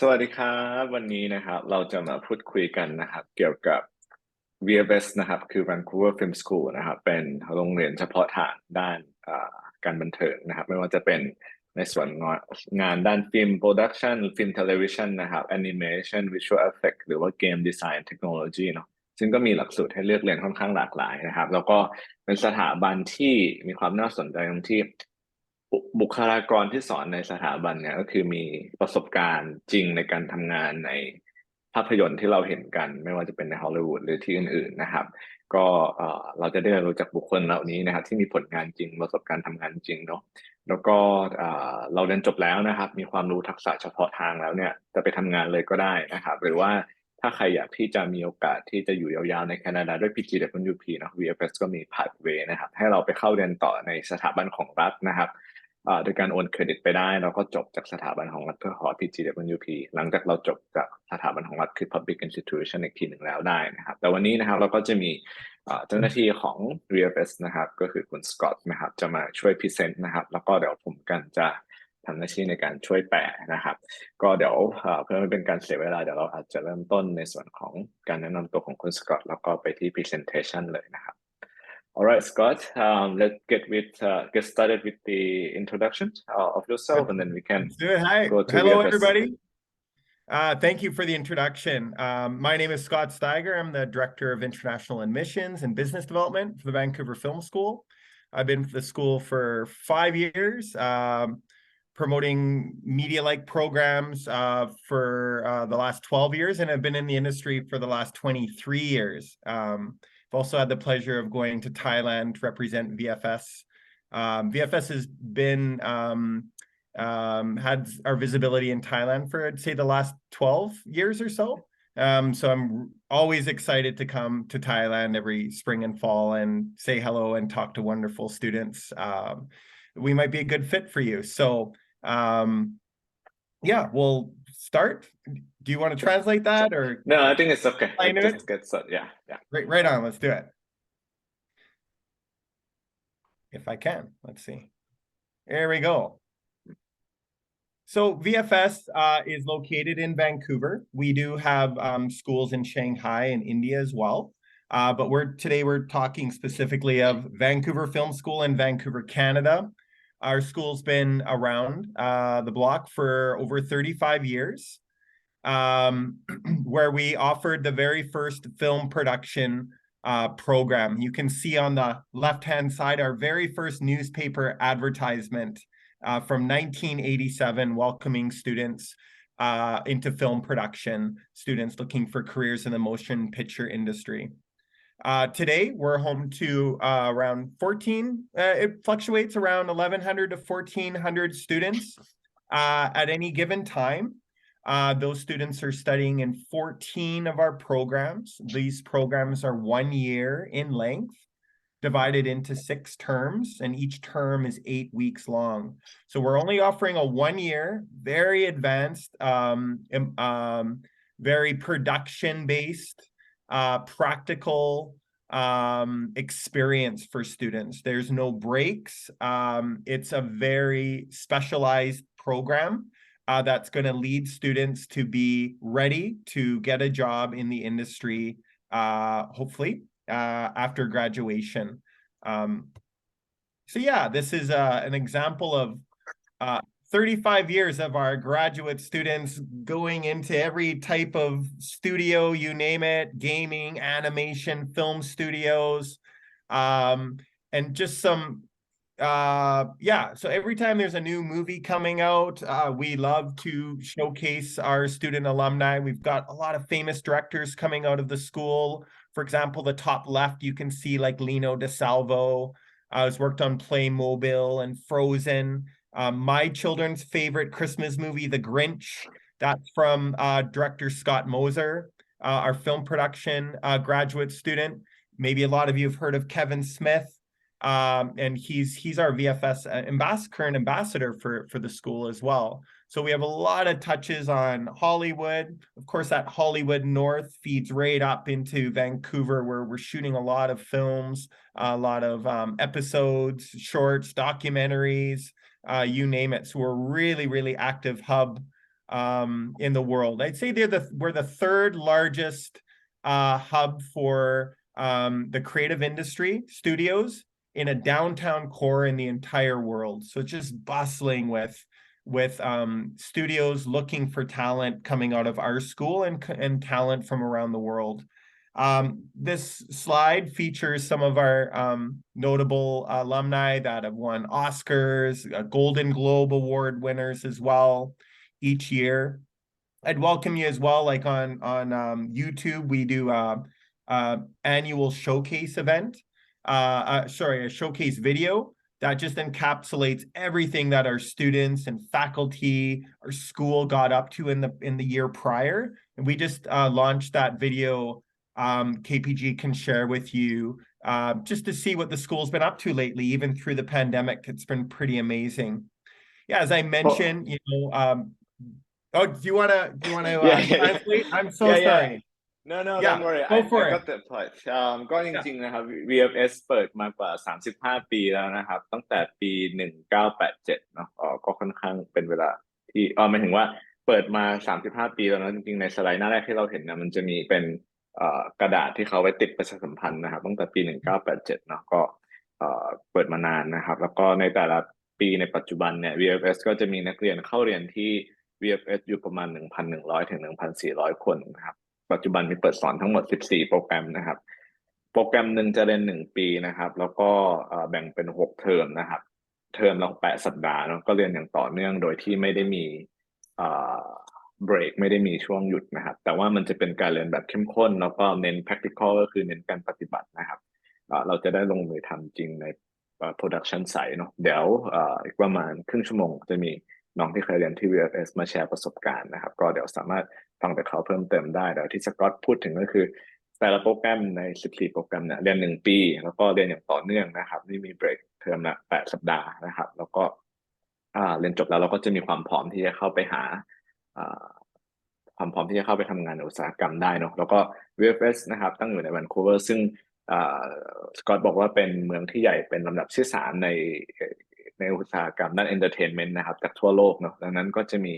สวัสดีครับวันนี้นะครับเราจะมาพูดคุยกันนะครับเกี่ยวกับ VFS นะครับคือ Vancouver Film School นะครับเป็นโรงเรียนเฉพาะทางด้านการบันเทิงนะครับไม่ว่าจะเป็นในส่วนงานด้านฟิล์มโปรดักชันฟิล์มเทเลวิชันนะครับแอนิเมชันวิชวลเอฟเฟกต์หรือว่าเกมดีไซน์เทคโนโลยีเนาะซึ่งก็มีหลักสูตรให้เลือกเรียนค่อนข้างหลากหลายนะครับแล้วก็เป็นสถาบันที่มีความน่าสนใจตรงที่บุคลากรที่สอนในสถาบันเนี่ยก็คือมีประสบการณ์จริงในการทำงานในภาพยนตร์ที่เราเห็นกันไม่ว่าจะเป็นในฮอลลีวูดหรือที่อื่นๆนะครับก็เราจะได้รู้จักบุคคลเหล่านี้นะครับที่มีผลงานจริงประสบการณ์ทำงานจริงเนาะแล้วก็เราเรียนจบแล้วนะครับมีความรู้ทักษะเฉพาะทางแล้วเนี่ยจะไปทำงานเลยก็ได้นะครับหรือว่าถ้าใครอยากที่จะมีโอกาสที่จะอยู่ยาวๆในแคนาดาด้วย PGWP นะ VFS ก็มี pathway นะครับให้เราไปเข้าเรียนต่อในสถาบันของรัฐนะครับโดยการโอนเครดิตไปได้เราก็จบจากสถาบันของรัฐเพื่อขอ PGWP หลังจากเราจบจากสถาบันของรัฐคือ Public Institution อีกทีหนึ่งแล้วได้นะครับแต่วันนี้นะครับเราก็จะมีเจ้าหน้าที่ของ VFS นะครับก็คือคุณสกอตนะครับจะมาช่วยพรีเซนต์นะครับแล้วก็เดี๋ยวผมกันจะทำหน้าที่ในการช่วยแปลนะครับก็เดี๋ยวเพื่อไม่เป็นการเสียเวลาเดี๋ยวเราอาจจะเริ่มต้นในส่วนของการแนะนำตัวของคุณสกอตแล้วก็ไปที่ presentation เลยนะครับ All right, Scott. Let's get started with the introduction of yourself, and then we can Let's do it. Hi. go to Hello, VFS. everybody. Thank you for the introduction. My name is Scott Steiger. I'm the Director of International Admissions and Business Development for the Vancouver Film School. I've been with the school for 5 years, promoting media-like programs for the last 12 years, and I've been in the industry for the last 23 years. I've also had the pleasure of going to Thailand to represent VFS. VFS has been had our visibility in Thailand for, I'd say, the last 12 years or so. So I'm always excited to come to Thailand every spring and fall and say hello and talk to wonderful students. We might be a good fit for you. So yeah, we'll start. Do you want to translate that or? No, I think it's okay. Just get started. Yeah. Right on. Let's do it. If I can, let's see. There we go. So VFS is located in Vancouver. We do have schools in Shanghai and India as well. But today we're talking specifically of Vancouver Film School in Vancouver, Canada. Our school's been around the block for over 35 years, where we offered the very first film production program. You can see on the left-hand side our very first newspaper advertisement from 1987, welcoming students into film production, students looking for careers in the motion picture industry. Today, we're home to around 14, it fluctuates around 1,100 to 1,400 students at any given time. Those students are studying in 14 of our programs. These programs are 1 year in length, divided into 6 terms, and each term is 8 weeks long. So we're only offering a 1-year, very advanced, very production-based, practical experience for students. There's no breaks. It's a very specialized program that's going to lead students to be ready to get a job in the industry, hopefully, after graduation. So yeah, this is an example of 35 years of our graduate students going into every type of studio, you name it, gaming, animation, film studios, and just some, yeah, so every time there's a new movie coming out, we love to showcase our student alumni. We've got a lot of famous directors coming out of the school. For example, the top left, you can see like Lino DeSalvo has worked on Playmobil and Frozen. My children's favorite Christmas movie, The Grinch, that's from director Scott Moser, our film production graduate student. Maybe a lot of you have heard of Kevin Smith. And he's our VFS current ambassador for the school as well. So we have a lot of touches on Hollywood. Of course, that Hollywood North feeds right up into Vancouver, where we're shooting a lot of films, a lot of episodes, shorts, documentaries, you name it. So we're a really, really active hub in the world. I'd say we're the third largest hub for the creative industry studios in a downtown core in the entire world. So just bustling with studios looking for talent coming out of our school and talent from around the world. This slide features some of our notable alumni that have won Oscars, Golden Globe Award winners as well each year. I'd welcome you as well, like on YouTube, we do annual showcase event, a showcase video that just encapsulates everything that our students and faculty, our school got up to in the year prior. And we just launched that video. KPG can share with you just to see what the school's been up to lately, even through the pandemic. It's been pretty amazing. Yeah, as I mentioned, you know, oh, do you want to translate? I'm so sorry. No, Yeah, don't worry. go I for it. got the point. ก็จริงๆนะครับ VFS เปิดมากว่า35ปีแล้วนะครับตั้งแต่ปี1987เนาะก็ค่อนข้างเป็นเวลาที่หมายถึงว่าเปิดมา35ปีแล้วนะจริงๆในสไลด์หน้าแรกที่เราเห็นนะมันจะมีเป็นกระดาษที่เขาไว้ติดประชาสัมพันธ์นะครับตั้งแต่ปี1987เนาะก็เปิดมานานนะครับแล้วก็ในแต่ละปีในปัจจุบันเนี่ย VFS ก็จะมีนักเรียนเข้าเรียนที่ VFS อยู่ประมาณ 1,100 ถึง 1,400 คนนะครับปัจจุบันมีเปิดสอนทั้งหมด14โปรแกรมนะครับโปรแกรมหนึ่งจะเรียน1ปีนะครับแล้วก็แบ่งเป็น6เทอมนะครับเทอมละ8สัปดาห์แล้วก็เรียนอย่างต่อเนื่องโดยที่ไม่ได้มีเบรกไม่ได้มีช่วงหยุดนะครับแต่ว่ามันจะเป็นการเรียนแบบเข้มข้นแล้วก็เน้น practical ก็คือเน้นการปฏิบัตินะครับเราจะได้ลงมือทำจริงในproduction site เนาะเดี๋ยวอีกประมาณครึ่งชั่วโมงจะมีน้องที่เคยเรียนที่ VFS มาแชร์ประสบการณ์นะครับก็เดี๋ยวสามารถฟังจากเขาเพิ่มเติมได้เดี๋ยวที่สกอตพูดถึงก็คือแต่ละโปรแกรมใน14โปรแกรมเนี่ยเรียน1ปีแล้วก็เรียนอย่างต่อเนื่องนะครับไม่มีเบรกเทอมละ8สัปดาห์นะครับแล้วก็เรียนจบแล้วเราก็จะมีความพร้อมที่จะเข้าไปหาความพร้อมที่จะเข้าไปทำงานในอุตสาหกรรมได้เนาะแล้วก็ VFS นะครับตั้งอยู่ในแวนคูเวอร์ซึ่งสกอตบอกว่าเป็นเมืองที่ใหญ่เป็นลำดับที่3ในอุตสาหกรรมด้านเอนเตอร์เทนเมนต์นะครับจากทั่วโลกเนาะดังนั้นก็จะมี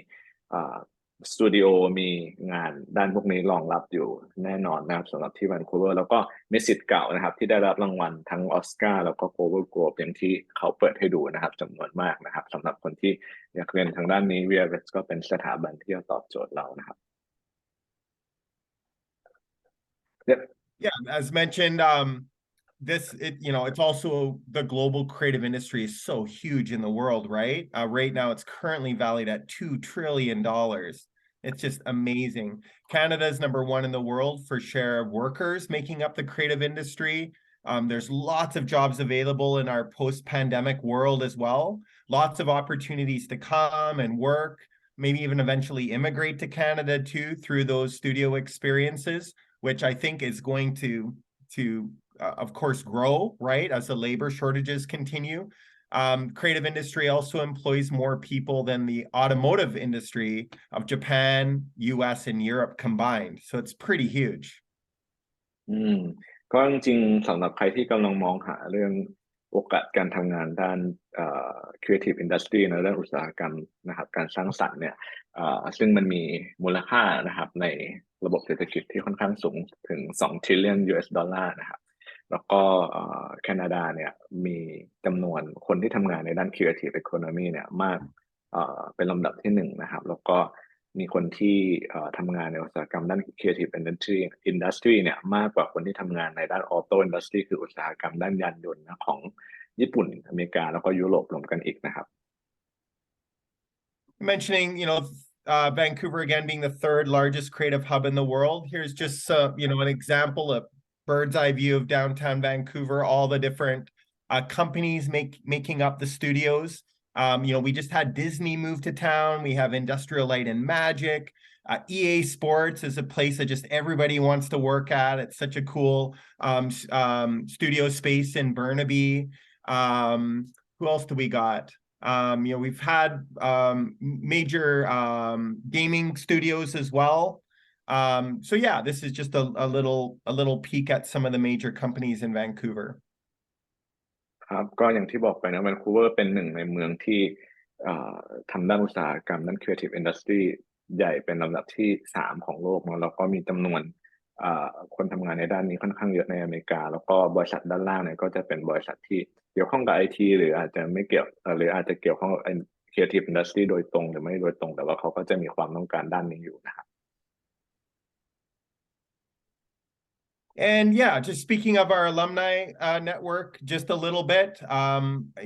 สตูดิโอมีงานด้านพวกนี้รองรับอยู่แน่นอนนะครับสำหรับที่แวนคูเวอร์แล้วก็มีศิษย์เก่านะครับที่ได้รับรางวัลทั้งออสการ์แล้วก็โกลบอลโกลบอย่างที่เขาเปิดให้ดูนะครับจำนวนมากนะครับสำหรับคนที่อยากเรียนทางด้านนี้ VFS ก็เป็นสถาบันที่จะตอบโจทย์เรานะครับ Yeah, as mentioned, it's also the global creative industry is so huge in the world, right? Right now, it's currently valued at $2 trillion. It's just amazing. Canada is #1 in the world for share of workers making up the creative industry. There's lots of jobs available in our post-pandemic world as well. Lots of opportunities to come and work, maybe even eventually immigrate to Canada too through those studio experiences, which I think is going to of course, grow, right, as the labor shortages continue. Creative industry also employs more people than the automotive industry of Japan, US, and Europe combined. So it's pretty huge. ก็จริงๆสำหรับใครที่กำลังมองหาเรื่องโอกาสการทำงานด้านcreative industry ในเรื่องอุตสาหกรรมนะครับการสร้างสรรค์เนี่ยซึ่งมันมีมูลค่านะครับในระบบเศรษฐกิจที่ค่อนข้างสูงถึง2 trillion US ดอลลาร์นะครับแล้วก็แคนาดาเนี่ยมีจำนวนคนที่ทำงานในด้าน creative economy เนี่ยมากเป็นลำดับที่1นะครับแล้วก็มีคนที่ทำงานในอุตสาหกรรมด้าน creative industry เนี่ยมากกว่าคนที่ทำงานในด้าน auto industry คืออุตสาหกรรมด้านยานยนต์นะของญี่ปุ่นอเมริกาแล้วก็ยุโรปรวมกันอีกนะครับ Mentioning, Vancouver again being the third largest creative hub in the world. Here's just an example of bird's eye view of downtown Vancouver, all the different companies making up the studios. We just had Disney move to town. We have Industrial Light and Magic. EA Sports is a place that just everybody wants to work at. It's such a cool studio space in Burnaby. Who else do we got? We've had major gaming studios as well. So yeah, this is just a little peek at some of the major companies in Vancouver. ครับก็อย่างที่บอกไปนะแวนคูเวอร์เป็นหนึ่งในเมืองที่ทำด้านอุตสาหกรรมด้าน creative industry ใหญ่เป็นลำดับที่3ของโลกเนาะแล้วก็มีจำนวนคนทำงานในด้านนี้ค่อนข้างเยอะในอเมริกาแล้วก็บริษัทด้านล่างเนี่ยก็จะเป็นบริษัทที่เกี่ยวข้องกับไอทีหรืออาจจะไม่เกี่ยวหรืออาจจะเกี่ยวข้องกับ creative industry โดยตรงหรือไม่โดยตรงแต่ว่าเขาก็จะมีความต้องการด้านนี้อยู่นะครับ And yeah, just speaking of our alumni network, just a little bit,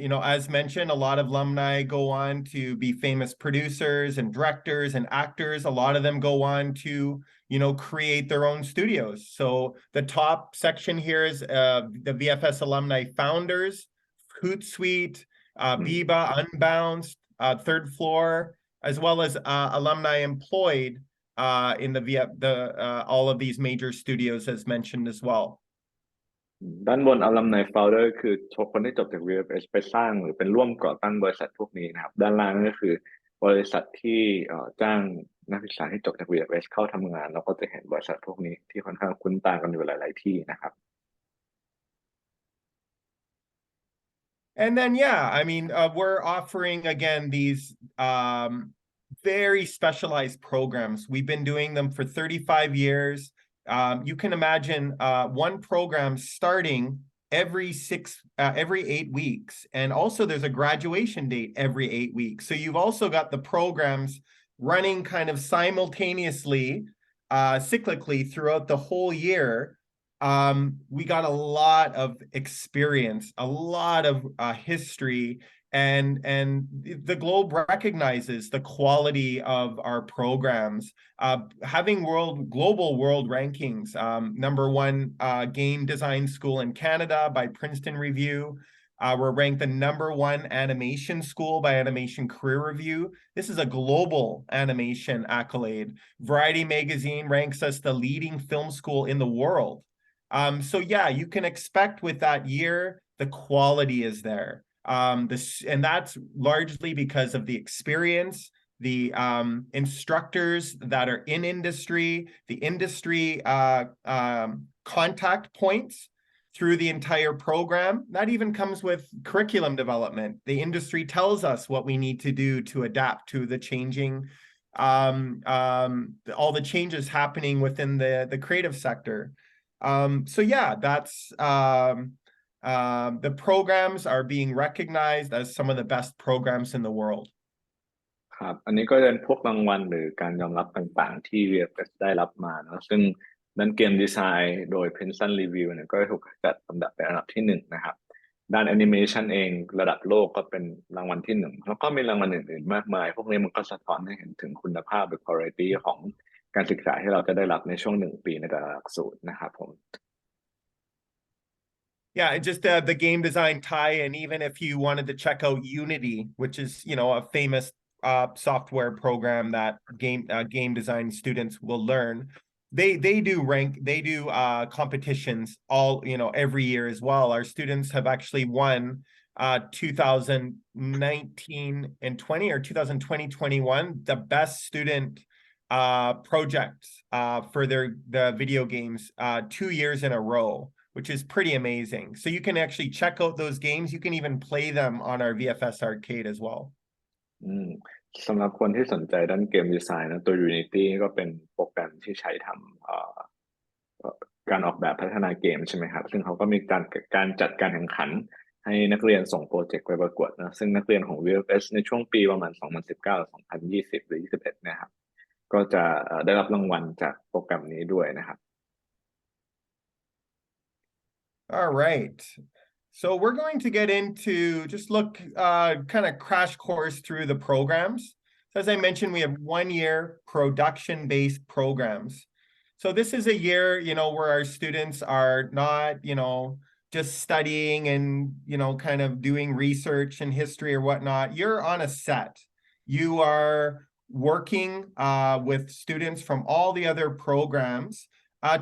you know, as mentioned, a lot of alumni go on to be famous producers and directors and actors. A lot of them go on to, you know, create their own studios. So the top section here is the VFS alumni founders, Hootsuite, Biba, Unbounced, Third Floor, as well as alumni employed in all of these major studios as mentioned as well. ด้านบน Alumni Founder คือคนที่จบจาก VFS ไปสร้างหรือเป็นร่วมก่อตั้งบริษัทพวกนี้นะครับด้านล่างนั่นก็คือบริษัทที่จ้างนักศึกษาที่จบจาก VFS เข้าทำงานเราก็จะเห็นบริษัทพวกนี้ที่ค่อนข้างคุ้นตากันอยู่หลายๆที่นะครับ And then yeah, I mean we're offering again these very specialized programs. We've been doing them for 35 years. You can imagine one program starting every 8 weeks. And also there's a graduation date every 8 weeks. So you've also got the programs running kind of simultaneously, cyclically throughout the whole year. We got a lot of experience, a lot of history, and the globe recognizes the quality of our programs. Having global world rankings, #1 game design school in Canada by Princeton Review. We're ranked the #1 animation school by Animation Career Review. This is a global animation accolade. Variety magazine ranks us the leading film school in the world. So yeah, you can expect with that year, the quality is there. And that's largely because of the experience, the instructors that are in industry, the industry contact points through the entire program. That even comes with curriculum development. The industry tells us what we need to do to adapt to the changing, all the changes happening within the creative sector. So yeah, that's the programs are being recognized as some of the best programs in the world. ครับอันนี้ก็เป็นพวกรางวัลหรือการยอมรับต่างๆที่ VFS ได้รับมาเนาะซึ่งด้านเกมดีไซน์โดย Princeton Review เนี่ยก็ถูกจัดอันดับเป็นอันดับที่1นะครับด้านแอนิเมชันเองระดับโลกก็เป็นรางวัลที่1แล้วก็มีรางวัลอื่นๆมากมายพวกนี้มันก็สะท้อนให้เห็นถึงคุณภาพหรือ quality ของการศึกษาที่เราจะได้รับในช่วง1 ปีในแต่ละหลักสูตรนะครับผม Yeah, and just the game design tie, and even if you wanted to check out Unity, which is, you know, a famous software program that game design students will learn, they do competitions all, you know, every year as well. Our students have actually won 2019 and 20 or 2020-21 the best student projects for the video games 2 years in a row, which is pretty amazing. So you can actually check out those games. You can even play them on our VFS arcade as well. สำหรับคนที่สนใจด้านเกมดีไซน์นะตัว Unity ก็เป็นโปรแกรมที่ใช้ทำการออกแบบพัฒนาเกมใช่ไหมครับซึ่งเขาก็มีการจัดการแข่งขันให้นักเรียนส่งโปรเจกต์ไปประกวดนะซึ่งนักเรียนของ VFS ในช่วงปีประมาณ 2019 2020 หรือ 21นะครับก็จะได้รับรางวัลจากโปรแกรมนี้ด้วยนะครับ All right. So we're going to get into just look kind of crash course through the programs. So as I mentioned, we have 1-year production-based programs. So this is a year, you know, where our students are not, you know, just studying and, you know, kind of doing research and history or whatnot. You're on a set. You are working with students from all the other programs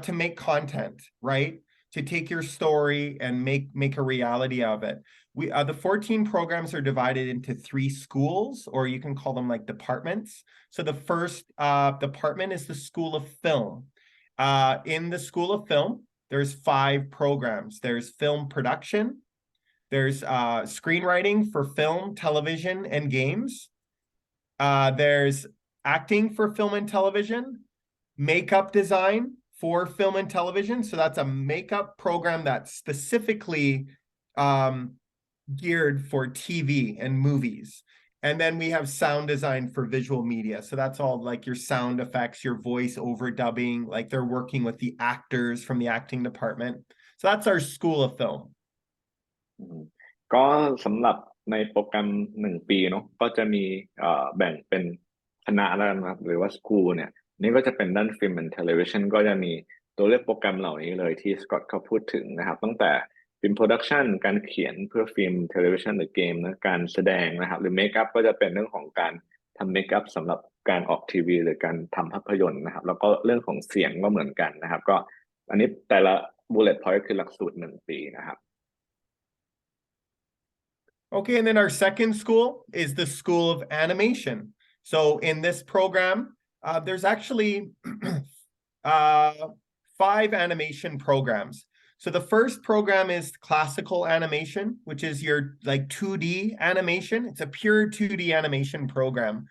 to make content, right? To take your story and make a reality of it. The 14 programs are divided into 3 schools, or you can call them like departments. So the first department is the School of Film. In the School of Film, there's 5 programs. There's film production. There's screenwriting for film, television, and games. There's acting for film and television, makeup design for film and television. So that's a makeup program that's specifically geared for TV and movies. And then we have sound design for visual media. So that's all like your sound effects, your voice overdubbing, like they're working with the actors from the acting department. So that's our School of Film. ก็สำหรับในโปรแกรม1 ปีเนาะก็จะมีแบ่งเป็นคณะแล้วกันครับหรือว่าสคูลเนี่ยนี่ก็จะเป็นด้านฟิล์มและเทเลวิชันก็จะมีตัวเลือกโปรแกรมเหล่านี้เลยที่สกอตเขาพูดถึงนะครับตั้งแต่ฟิล์มโปรดักชันการเขียนเพื่อฟิล์มเทเลวิชันหรือเกมนะการแสดงนะครับหรือเมคอัพก็จะเป็นเรื่องของการทำเมคอัพสำหรับการออกทีวีหรือการทำภาพยนตร์นะครับแล้วก็เรื่องของเสียงก็เหมือนกันนะครับก็อันนี้แต่ละ bullet point คือหลักสูตร1 ปีนะครับ Okay, and then our second school is the School of Animation. So in this program, there's actually 5 animation programs. So the first program is classical animation, which is your like 2D animation. It's a pure 2D animation program.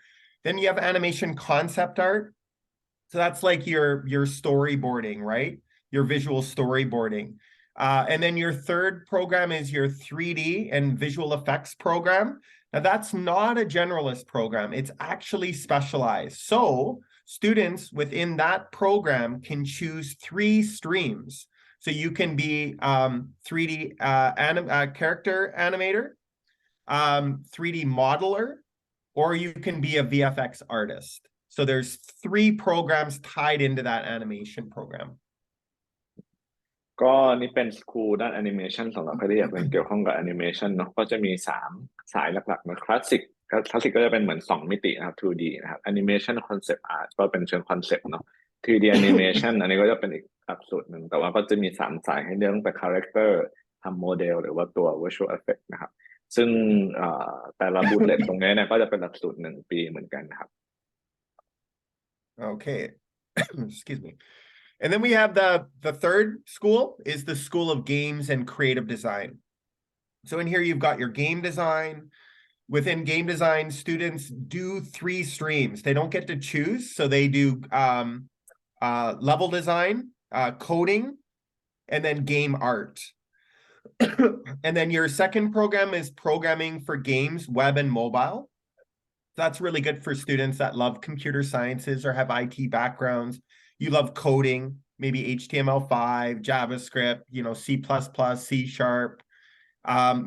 Then you have animation concept art. So that's like your storyboarding, right? Your visual storyboarding. And then your third program is your 3D and visual effects program. Now that's not a generalist program. It's actually specialized. So students within that program can choose 3 streams. So you can be 3D character animator, 3D modeler, or you can be a VFX artist. So there's 3 programs tied into that animation program. ก็นี่เป็นสคูลด้านแอนิเมชันสำหรับใครที่อยากเรียนเกี่ยวข้องกับแอนิเมชันเนาะก็จะมี3 สายหลักๆนะคลาสสิกก็จะเป็นเหมือน2 มิตินะครับ 2D นะครับแอนิเมชันคอนเซปต์อาร์ตก็เป็นเชิงคอนเซปต์เนาะ 3D แอนิเมชันอันนี้ก็จะเป็นอีกหลักสูตรหนึ่งแต่ว่าก็จะมี3 สายให้เลือกตั้งแต่คาแรคเตอร์ทำโมเดลหรือว่าตัว visual effect นะครับซึ่งแต่ละบูลเลตตรงนี้เนี่ยก็จะเป็นหลักสูตร1 ปีเหมือนกันนะครับ Okay. Excuse me. And then we have the third school is the School of Games and Creative Design. So in here, you've got your game design. Within game design, students do 3 streams. They don't get to choose. So they do level design, coding, and then game art. And then your second program is programming for games, web, and mobile. That's really good for students that love computer sciences or have IT backgrounds. You love coding, maybe HTML5, JavaScript, C++, C#.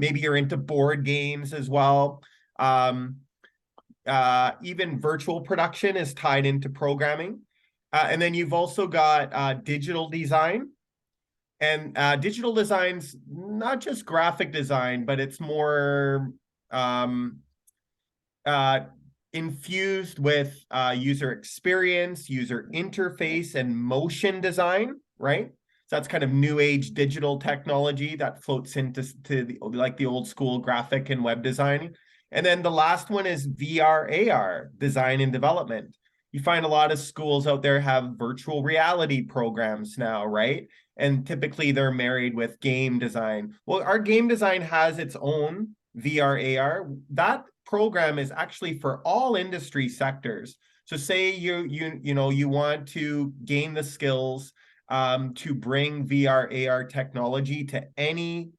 Maybe you're into board games as well. Even virtual production is tied into programming. And then you've also got digital design. And digital design's not just graphic design, but it's more infused with user experience, user interface, and motion design, right? So that's kind of new age digital technology that floats into like the old school graphic and web design. And then the last one is VR, AR, design and development. You find a lot of schools out there have virtual reality programs now, right? And typically they're married with game design. Well, our game design has its own VR, AR. That program is actually for all industry sectors. So say you want to gain the skills to bring VR, AR technology to any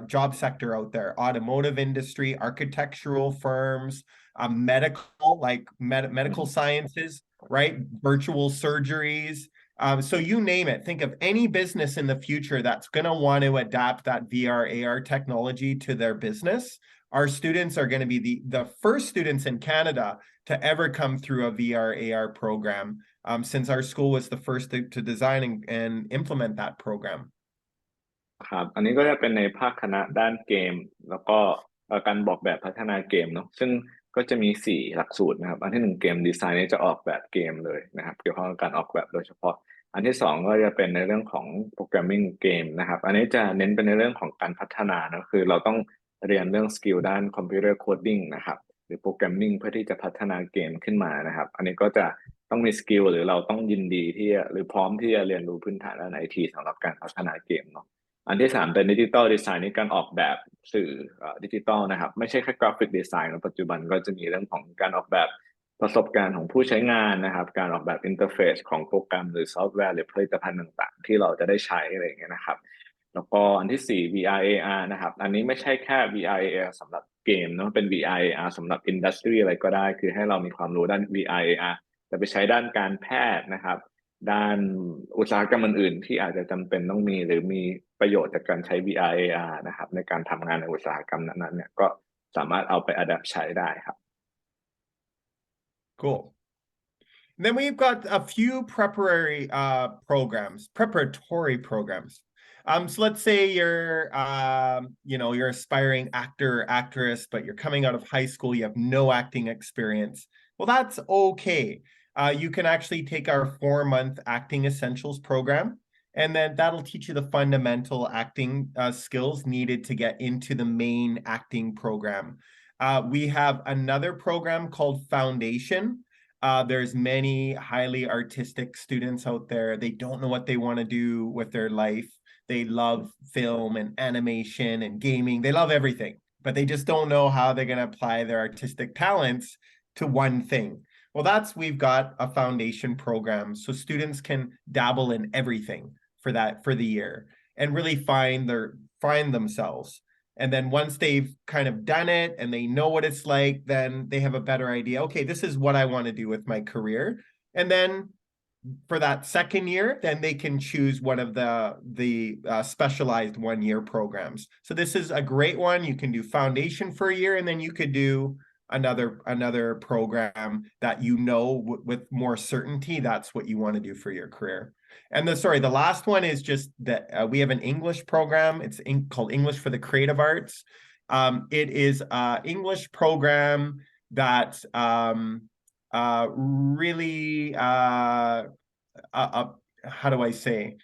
job sector out there, automotive industry, architectural firms, medical, like medical sciences, right? Virtual surgeries. So you name it. Think of any business in the future that's going to want to adapt that VR, AR technology to their business. Our students are going to be the first students in Canada to ever come through a VR, AR program, since our school was the first to design and implement that program. ครับอันนี้ก็จะเป็นในภาคคณะด้านเกมแล้วก็การบอกแบบพัฒนาเกมเนาะซึ่งก็จะมี4 หลักสูตรนะครับอันที่1เกมดีไซน์นี่จะออกแบบเกมเลยนะครับเกี่ยวข้องกับการออกแบบโดยเฉพาะอันที่2ก็จะเป็นในเรื่องของโปรแกรมมิ่งเกมนะครับอันนี้จะเน้นเป็นในเรื่องของการพัฒนานะคือเราต้องเรียนเรื่องสกิลด้านคอมพิวเตอร์โคดดิ้งนะครับหรือโปรแกรมมิ่งเพื่อที่จะพัฒนาเกมขึ้นมานะครับอันนี้ก็จะต้องมีสกิลหรือเราต้องยินดีที่หรือพร้อมที่จะเรียนรู้พื้นฐานด้านไอทีสำหรับการพัฒนาเกมเนาะอันที่3เป็นดิจิตอลดีไซน์ในการออกแบบสื่อดิจิตอลนะครับไม่ใช่แค่กราฟิกดีไซน์ในปัจจุบันก็จะมีเรื่องของการออกแบบ ประสบการณ์ของผู้ใช้งานนะครับการออกแบบอินเทอร์เฟซของโปรแกรมหรือซอฟต์แวร์หรือผลิตภัณฑ์ต่างๆที่เราจะได้ใช้อะไรอย่างเงี้ยนะครับแล้วก็อันที่สี่ VR AR นะครับอันนี้ไม่ใช่แค่ VR AR สำหรับเกมเนาะเป็น VR AR สำหรับอินดัสทรีอะไรก็ได้คือให้เรามีความรู้ด้าน VR AR จะไปใช้ด้านการแพทย์นะครับด้านอุตสาหกรรมอื่นๆที่อาจจะจำเป็นต้องมีหรือมีประโยชน์จากการใช้ VR AR นะครับในการทำงานในอุตสาหกรรมนั้นๆเนี่ยก็สามารถเอาไป adapt ใช้ได้ครับ Cool. Then we've got a few preparatory programs. So let's say you're, you're aspiring actor, actress, but you're coming out of high school, you have no acting experience. Well, that's okay. You can actually take our 4-month acting essentials program, and then that'll teach you the fundamental acting skills needed to get into the main acting program. We have another program called Foundation. There's many highly artistic students out there. They don't know what they want to do with their life. They love film and animation and gaming. They love everything, but they just don't know how they're going to apply their artistic talents to one thing. Well, we've got a foundation program, so students can dabble in everything for the year and really find themselves. And then once they've kind of done it and they know what it's like, then they have a better idea. Okay, this is what I want to do with my career. And then for that second year, then they can choose one of the specialized 1-year programs. So this is a great one. You can do foundation for a year, and then you could do another program that with more certainty that's what you want to do for your career. And the last one is just that we have an English program. It's called English for the Creative Arts. It is an English program that really how do I say?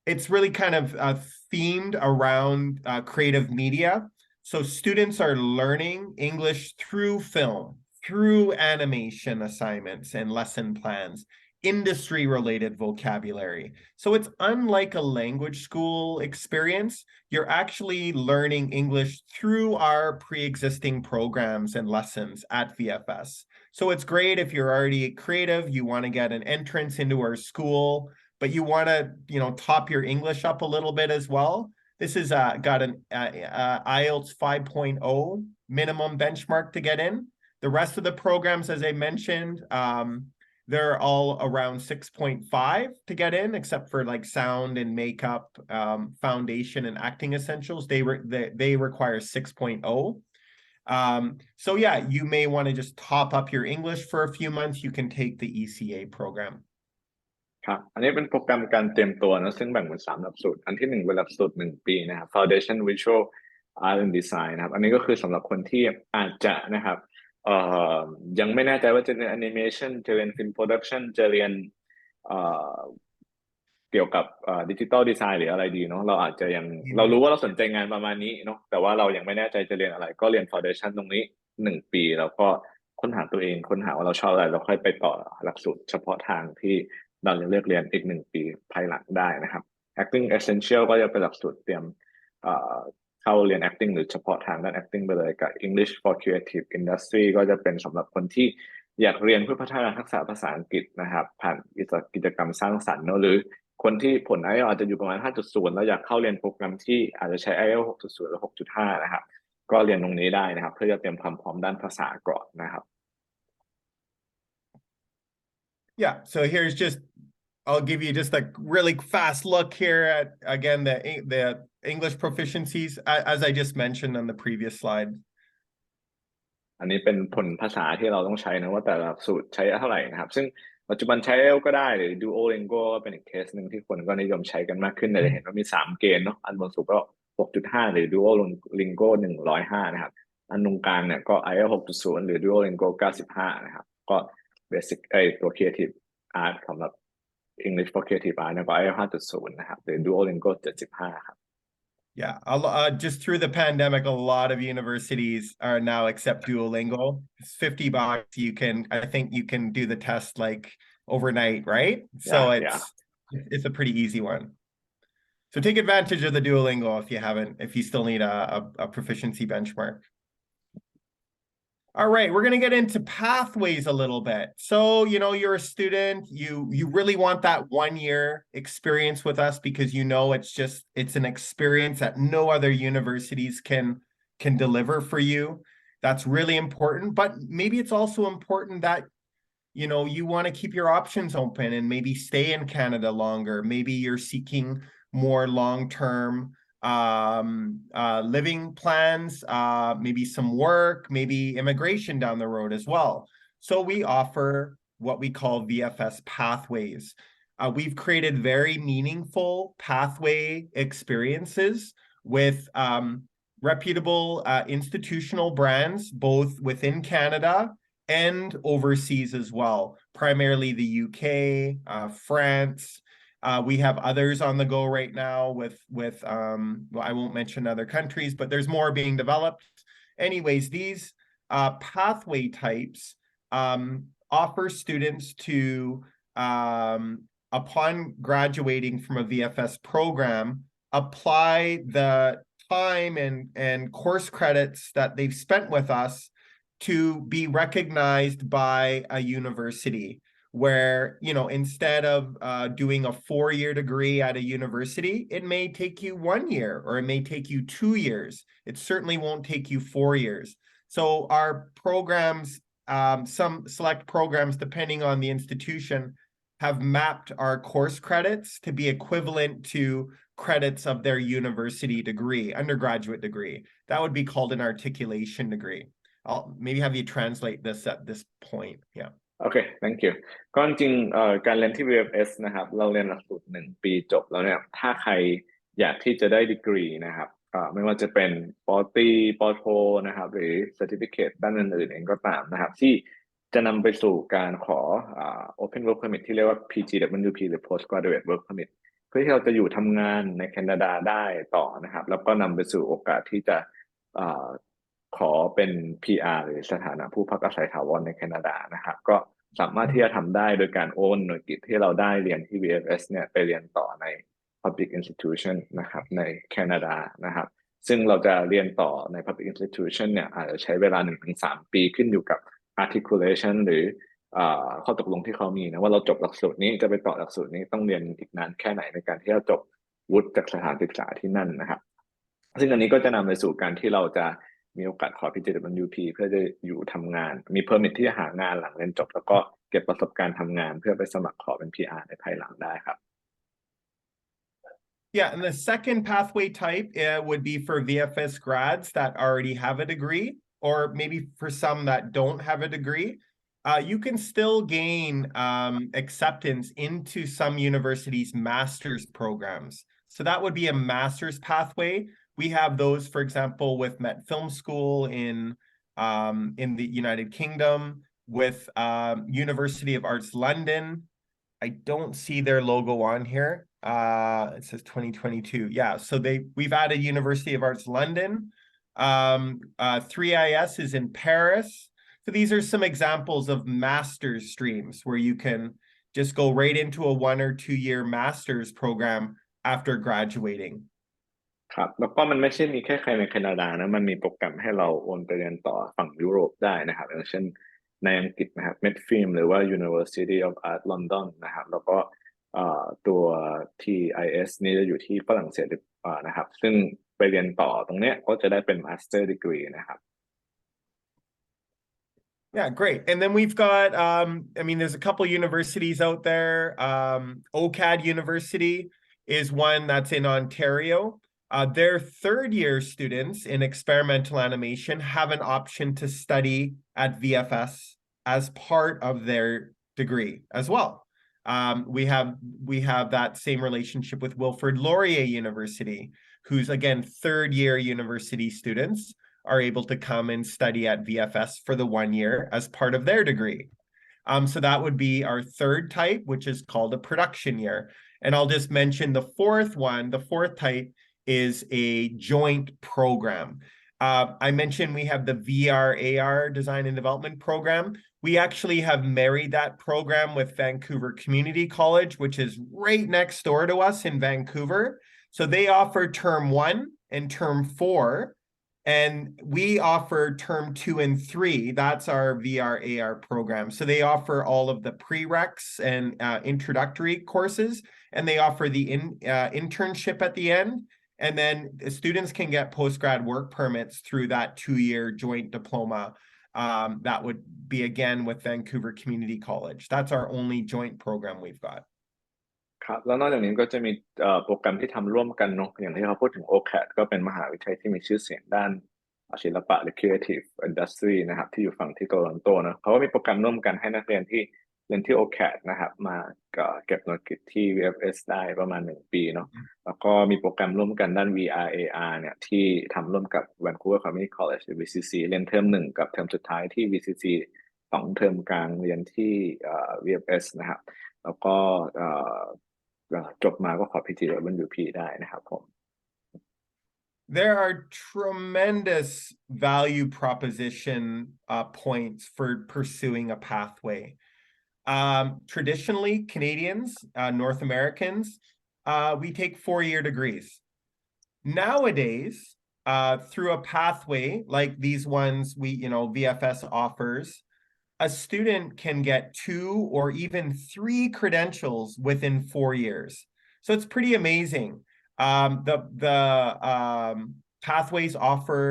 It's really kind of themed around creative media. So students are learning English through film, through animation assignments and lesson plans, industry-related vocabulary. So it's unlike a language school experience. You're actually learning English through our pre-existing programs and lessons at VFS. So it's great if you're already creative, you want to get an entrance into our school, but you want to, top your English up a little bit as well. This has got an IELTS 5.0 minimum benchmark to get in. The rest of the programs, as I mentioned, they're all around 6.5 to get in, except for like sound and makeup, foundation and acting essentials. They require 6.0. So yeah, you may want to just top up your English for a few months. You can take the ECA program. ครับอันนี้เป็นโปรแกรมการเตรียมตัวนะซึ่งแบ่งเป็น3หลักสูตรอันที่1เป็นหลักสูตร1 ปีนะครับ Foundation Visual Art and Design นะครับอันนี้ก็คือสำหรับคนที่อาจจะนะครับยังไม่แน่ใจว่าจะเรียน Animation จะเรียน Film Production จะเรียนเกี่ยวกับDigital Design หรืออะไรดีเนาะเราอาจจะยังเรารู้ว่าเราสนใจงานประมาณนี้เนาะแต่ว่าเรายังไม่แน่ใจจะเรียนอะไรก็เรียน Foundation ตรงนี้1 ปีแล้วก็ค้นหาตัวเองค้นหาว่าเราชอบอะไรเราค่อยไปต่อหลักสูตรเฉพาะทางที่เราจะเลือกเรียนอีก1 ปีภายหลังได้นะครับ Acting Essential ก็จะเป็นหลักสูตรเตรียมเข้าเรียน acting หรือเฉพาะทางด้าน acting ไปเลยกับ English for Creative Industry ก็จะเป็นสำหรับคนที่อยากเรียนเพื่อพัฒนาทักษะภาษาอังกฤษนะครับผ่านกิจกรรมสร้างสรรค์เนอะหรือคนที่ผล IELTS อาจจะอยู่ประมาณ 5.0 แล้วอยากเข้าเรียนโปรแกรมที่อาจจะใช้ IELTS 6.0 หรือ 6.5 นะครับก็เรียนตรงนี้ได้นะครับเพื่อจะเตรียมความพร้อมด้านภาษาก่อนนะครับ Yeah, so I'll give you just a really fast look here at, again, the English proficiencies, as I just mentioned on the previous slide. อันนี้เป็นผลภาษาที่เราต้องใช้นะว่าแต่ละหลักสูตรใช้เท่าไหร่นะครับซึ่งปัจจุบันใช้ IELTS ก็ได้หรือ Duolingo ก็เป็นอีกเคสหนึ่งที่คนก็นิยมใช้กันมากขึ้นแต่เห็นว่ามี3 เกณฑ์เนาะอันบนสุดก็ 6.5 หรือ Duolingo 105 นะครับอันตรงกลางเนี่ยก็ IELTS 6.0 หรือ Duolingo 95 นะครับก็ Basic ตัว Creative Art สำหรับ English for Creative Art เนี่ยก็ IELTS 5.0 นะครับหรือ Duolingo 75 ครับ Yeah, just through the pandemic, a lot of universities are now accept Duolingo. It's $50. I think you can do the test like overnight, right? So it's a pretty easy one. So take advantage of the Duolingo if you still need a proficiency benchmark. All right, we're going to get into pathways a little bit. So, you're a student, you really want that 1 year experience with us because it's an experience that no other universities can deliver for you. That's really important, but maybe it's also important that you want to keep your options open and maybe stay in Canada longer. Maybe you're seeking more long-term living plans, maybe some work, maybe immigration down the road as well. So we offer what we call VFS pathways. We've created very meaningful pathway experiences with reputable institutional brands, both within Canada and overseas as well, primarily the UK, France. We have others on the go right now with well, I won't mention other countries, but there's more being developed. Anyways, these pathway types offer students to, upon graduating from a VFS program, apply the time and course credits that they've spent with us to be recognized by a university where, instead of doing a 4-year degree at a university, it may take you 1 year or it may take you 2 years. It certainly won't take you 4 years. So our programs, some select programs, depending on the institution, have mapped our course credits to be equivalent to credits of their university degree, undergraduate degree. That would be called an articulation degree. I'll maybe have you translate this at this point. Yeah. โอเค thank you ก็จริงการเรียนที่ VFS นะครับเราเรียนหลักสูตร1 ปีจบแล้วเนี่ยถ้าใครอยากที่จะได้ดีกรีนะครับไม่ว่าจะเป็นปอตรีปอโทนะครับหรือ Certificate ด้านอื่นๆเองก็ตามนะครับที่จะนำไปสู่การขอOpen Work Permit ที่เรียกว่า PGWP หรือ Postgraduate Work Permit เพื่อที่เราจะอยู่ทำงานในแคนาดาได้ต่อนะครับแล้วก็นำไปสู่โอกาสที่จะขอเป็น PR หรือสถานะผู้พักอาศัยถาวรในแคนาดานะครับก็สามารถที่จะทำได้โดยการโอนหน่วยกิตที่เราได้เรียนที่ VFS เนี่ยไปเรียนต่อใน Public Institution นะครับในแคนาดานะครับซึ่งเราจะเรียนต่อใน Public Institution เนี่ยอาจจะใช้เวลา 1-3 ปีขึ้นอยู่กับ Articulation หรือข้อตกลงที่เขามีนะว่าเราจบหลักสูตรนี้จะไปต่อหลักสูตรนี้ต้องเรียนอีกนานแค่ไหนในการที่จะจบวุฒิจากสถานศึกษาที่นั่นนะครับซึ่งอันนี้ก็จะนำไปสู่การที่เราจะมีโอกาสขอ PGWP เพื่อจะอยู่ทำงานมี permit ที่จะหางานหลังเรียนจบแล้วก็เก็บประสบการณ์ทำงานเพื่อไปสมัครขอเป็น PR ในภายหลังได้ครับ Yeah, and the second pathway type would be for VFS grads that already have a degree, or maybe for some that don't have a degree. You can still gain acceptance into some universities' master's programs. So that would be a master's pathway. We have those, for example, with Met Film School in the United Kingdom, with University of Arts London. I don't see their logo on here. It says 2022. Yeah, so we've added University of Arts London. 3IS is in Paris. So these are some examples of master's streams where you can just go right into a 1 or 2 year master's program after graduating. ครับแล้วก็มันไม่ใช่มีแค่ใครในแคนาดานะมันมีโปรแกรมให้เราโอนไปเรียนต่อฝั่งยุโรปได้นะครับอย่างเช่นในอังกฤษนะครับ Met Film หรือว่า University of Art London นะครับแล้วก็ตัว TIS นี่จะอยู่ที่ฝรั่งเศสนะครับซึ่งไปเรียนต่อตรงเนี้ยก็จะได้เป็น Master Degree นะครับ Yeah, great. And then we've got, there's a couple universities out there. OCAD University is one that's in Ontario. Their third-year students in experimental animation have an option to study at VFS as part of their degree as well. We have that same relationship with Wilfrid Laurier University, who's, again, third-year university students are able to come and study at VFS for the 1 year as part of their degree. So that would be our third type, which is called a production year. And I'll just mention the fourth one. The fourth type is a joint program. I mentioned we have the VR/AR Design and Development program. We actually have married that program with Vancouver Community College, which is right next door to us in Vancouver. So they offer term 1 and term 4. And we offer term 2 and 3. That's our VR/AR program. So they offer all of the prereqs and introductory courses, and they offer the internship at the end. And then the students can get postgrad work permits through that 2-year joint diploma. That would be again with Vancouver Community College. That's our only joint program we've got. ครับแล้วนอกจากนี้ก็จะมีโปรแกรมที่ทำร่วมกันเนาะอย่างที่เขาพูดถึง OCAD ก็เป็นมหาวิทยาลัยที่มีชื่อเสียงด้านศิลปะหรือ Creative Industry นะครับที่อยู่ฝั่งที่โตลอนโตนะเขาก็มีโปรแกรมร่วมกันให้นักเรียนที่เรียนที่ OCAD นะครับมาเก็บหน่วยกิตที่ VFS ได้ประมาณ1 ปีเนาะแล้วก็มีโปรแกรมร่วมกันด้าน VR/AR เนี่ยที่ทำร่วมกับ Vancouver Community College หรือ VCC เรียนเทอม1กับเทอมสุดท้ายที่ VCC 2 เทอมกลางเรียนที่VFS นะครับแล้วก็จบมาก็ขอ PGWP ได้นะครับผม There are tremendous value proposition points for pursuing a pathway. Traditionally, Canadians, North Americans, we take 4-year degrees. Nowadays, through a pathway like these ones VFS offers, a student can get 2 or even 3 credentials within 4 years. So it's pretty amazing. The pathways offer,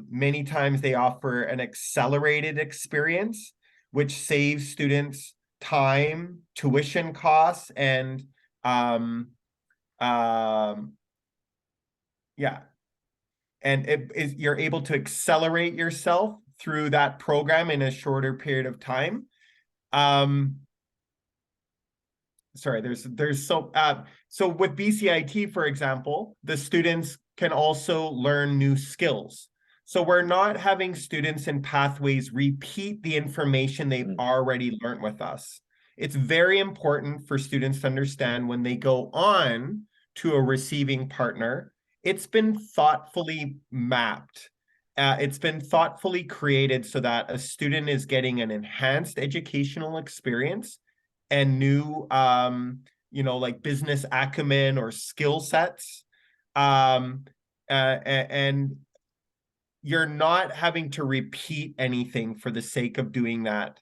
many times they offer an accelerated experience, which saves students time, tuition costs, and and you're able to accelerate yourself through that program in a shorter period of time. Sorry, there's so with BCIT, for example, the students can also learn new skills. So we're not having students in pathways repeat the information they've already learned with us. It's very important for students to understand when they go on to a receiving partner, it's been thoughtfully mapped. It's been thoughtfully created so that a student is getting an enhanced educational experience and new, like business acumen or skill sets. And you're not having to repeat anything for the sake of doing that.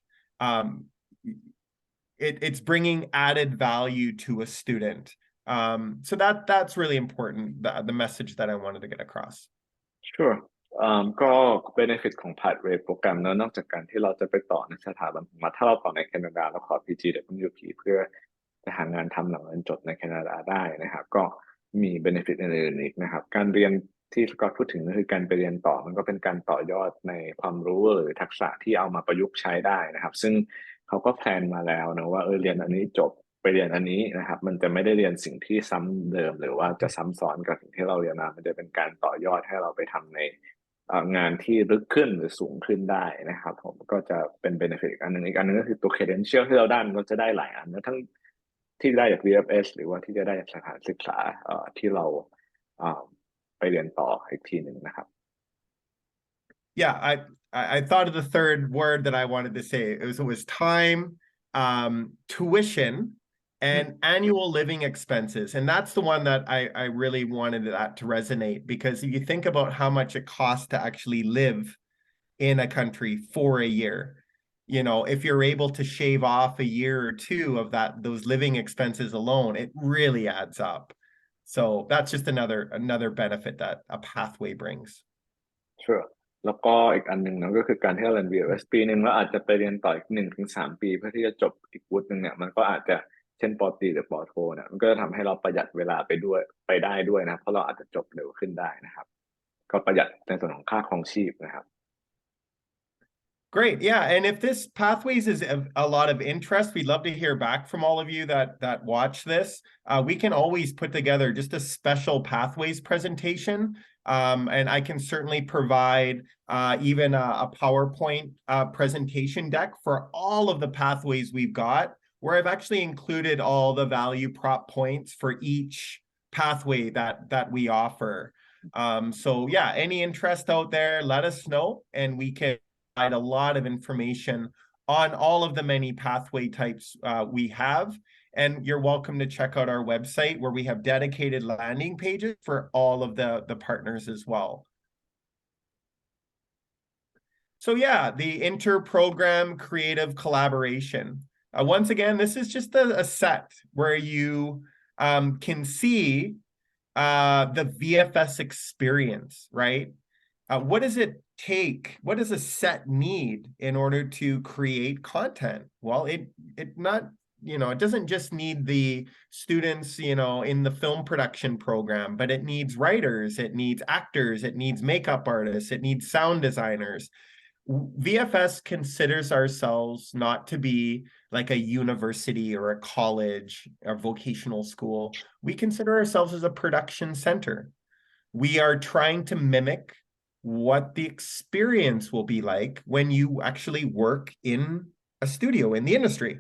It's bringing added value to a student. So that's really important, the message that I wanted to get across. Sure. ก็ benefit ของ pathway โปรแกรมเนอะนอกจากการที่เราจะไปต่อในสถาบันถ้าเราต่อในแคนาดาเราขอ PGWP เพื่อจะหางานทำหลังเรียนจบในแคนาดาได้นะครับก็มี benefit อื่นๆอีกนะครับการเรียนที่สกอตพูดถึงก็คือการไปเรียนต่อมันก็เป็นการต่อยอดในความรู้หรือทักษะที่เอามาประยุกต์ใช้ได้นะครับซึ่งเขาก็แพลนมาแล้วนะว่าเรียนอันนี้จบไปเรียนอันนี้นะครับมันจะไม่ได้เรียนสิ่งที่ซ้ำเดิมหรือว่าจะซ้ำซ้อนกับสิ่งที่เราเรียนมามันจะเป็นการต่อยอดให้เราไปทำในงานที่ลึกขึ้นหรือสูงขึ้นได้นะครับผมก็จะเป็น benefit อีกอันหนึ่งก็คือตัว credential ที่เราได้มันก็จะได้หลายอันนะทั้งที่ได้จาก VFS หรือว่าที่จะได้จากสถานศึกษาที่เราไปเรียนต่ออีกทีหนึ่งนะครับ Yeah, I thought of the third word that I wanted to say. It was time, tuition, and annual living expenses. And that's the one that I really wanted that to resonate, because if you think about how much it costs to actually live in a country for a year, if you're able to shave off a year or 2 of those living expenses alone, it really adds up. So that's just another benefit that a pathway brings. Sure. แล้วก็อีกอันหนึ่งนะก็คือการที่เราเรียน VFS ปีหนึ่งแล้วอาจจะไปเรียนต่ออีก1 ถึง 3 ปีเพื่อที่จะจบอีกวุฒิหนึ่งเนี่ยมันก็อาจจะเช่นปอตรีหรือปอโทเนี่ยมันก็จะทำให้เราประหยัดเวลาไปได้ด้วยนะเพราะเราอาจจะจบเร็วขึ้นได้นะครับก็ประหยัดในส่วนของค่าครองชีพนะครับ Great. Yeah. And if this pathways is a lot of interest, we'd love to hear back from all of you that watch this. We can always put together just a special pathways presentation. And I can certainly provide even a PowerPoint presentation deck for all of the pathways we've got, where I've actually included all the value prop points for each pathway that we offer. So yeah, any interest out there, let us know, and we can provide a lot of information on all of the many pathway types we have. And you're welcome to check out our website, where we have dedicated landing pages for all of the partners as well. So yeah, the inter-program creative collaboration. Once again, this is just a set where you can see the VFS experience, right? What does it take? What does a set need in order to create content? Well, it not, it doesn't just need the students, in the film production program, but it needs writers, it needs actors, it needs makeup artists, it needs sound designers. VFS considers ourselves not to be like a university or a college or vocational school. We consider ourselves as a production center. We are trying to mimic what the experience will be like when you actually work in a studio in the industry.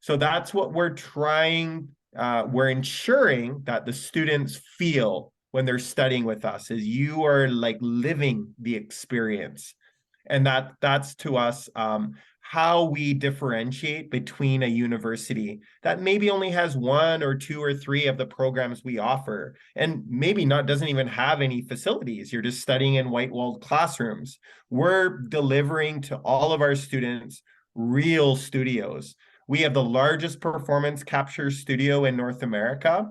So that's what we're trying. We're ensuring that the students feel when they're studying with us is you are like living the experience. And that's to us how we differentiate between a university that maybe only has 1 or 2 or 3 of the programs we offer, and maybe doesn't even have any facilities. You're just studying in white-walled classrooms. We're delivering to all of our students real studios. We have the largest performance capture studio in North America.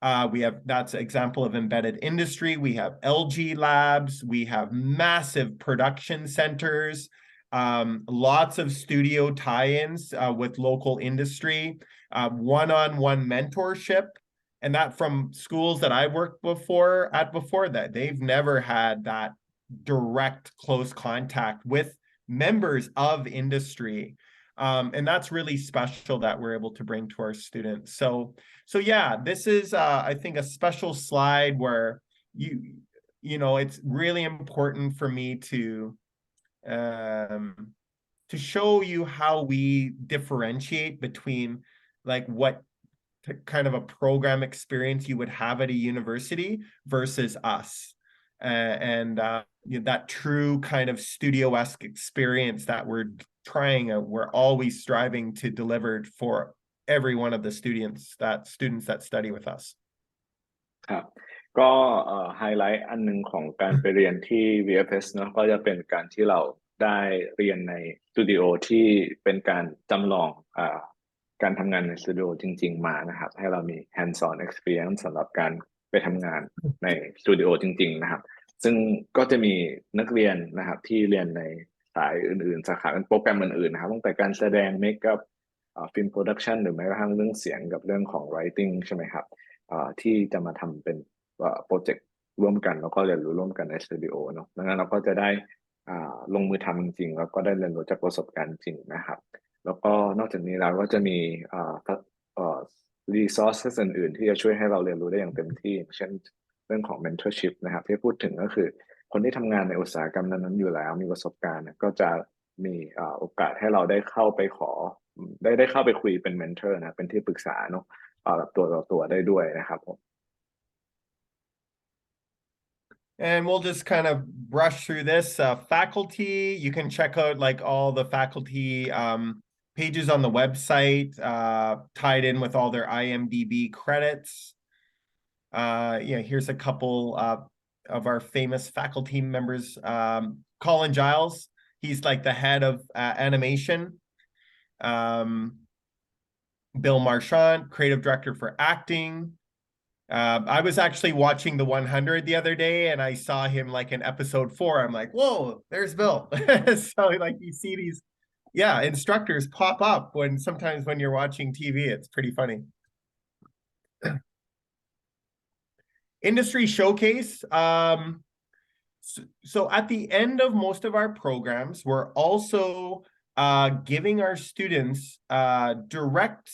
That's an example of embedded industry. We have LG labs. We have massive production centers, lots of studio tie-ins with local industry, one-on-one mentorship. And that from schools that I worked before that, they've never had that direct close contact with members of industry. And that's really special that we're able to bring to our students. So yeah, this is, I think, a special slide where it's really important for me to show you how we differentiate between like what kind of a program experience you would have at a university versus us. And that true kind of studio-esque experience that we're always striving to deliver for every one of the students that study with us. ครับก็ไฮไลท์อันหนึงของการไปเรียนที่ VFS เนอะก็จะเป็นการที่เราได้เรียนในสตูดิโอที่เป็นการจำลองการทำงานในสตูดิโอจริงๆมานะครับให้เรามี hands on experience สำหรับการไปทำงานในสตูดิโอจริงๆนะครับซึ่งก็จะมีนักเรียนนะครับที่เรียนในสายอื่นๆสาขาโปรแกรมอื่นๆนะครับตั้งแต่การแสดงเมคอัพฟิล์มโปรดักชันหรือแม้กระทั่งเรื่องเสียงกับเรื่องของ writing ใช่ไหมครับที่จะมาทำเป็นโปรเจกต์ร่วมกันแล้วก็เรียนรู้ร่วมกันในสตูดิโอเนาะดังนั้นเราก็จะได้ลงมือทำจริงๆแล้วก็ได้เรียนรู้จากประสบการณ์จริงนะครับแล้วก็นอกจากนี้เราก็จะมีresources อื่นๆที่จะช่วยให้เราเรียนรู้ได้อย่างเต็มที่เช่นเรื่องของ mentorship นะครับที่พูดถึงก็คือคนที่ทำงานในอุตสาหกรรมนั้นๆอยู่แล้วมีประสบการณ์ก็จะมีโอกาสให้เราได้เข้าไปได้เข้าไปคุยเป็น mentor นะเป็นที่ปรึกษาเนาะตัวต่อตัวได้ด้วยนะครับผม And we'll just kind of brush through this. Faculty, you can check out like all the faculty pages on the website, tied in with all their IMDb credits. Here's a couple of our famous faculty members. Colin Giles, he's like the head of animation. Bill Marchant, creative director for acting. I was actually watching the 100 the other day and I saw him like in episode 4. I'm like, whoa, there's Bill. So like you see these, instructors pop up sometimes when you're watching TV. It's pretty funny. Industry showcase. So at the end of most of our programs, we're also giving our students direct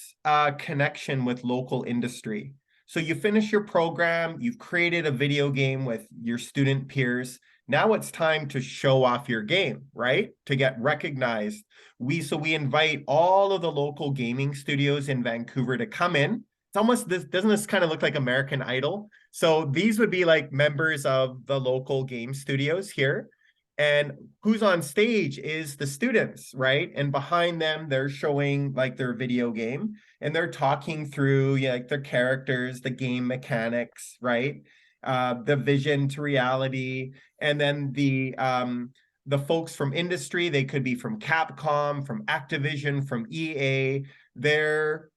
connection with local industry. So you finish your program, you've created a video game with your student peers. Now it's time to show off your game, right? To get recognized. We invite all of the local gaming studios in Vancouver to come in. It's almost, doesn't this kind of look like American Idol? So these would be like members of the local game studios here. And who's on stage is the students, right? And behind them, they're showing like their video game and they're talking through like their characters, the game mechanics, right? The vision to reality. And then the the folks from industry, they could be from Capcom, from Activision, from EA. They're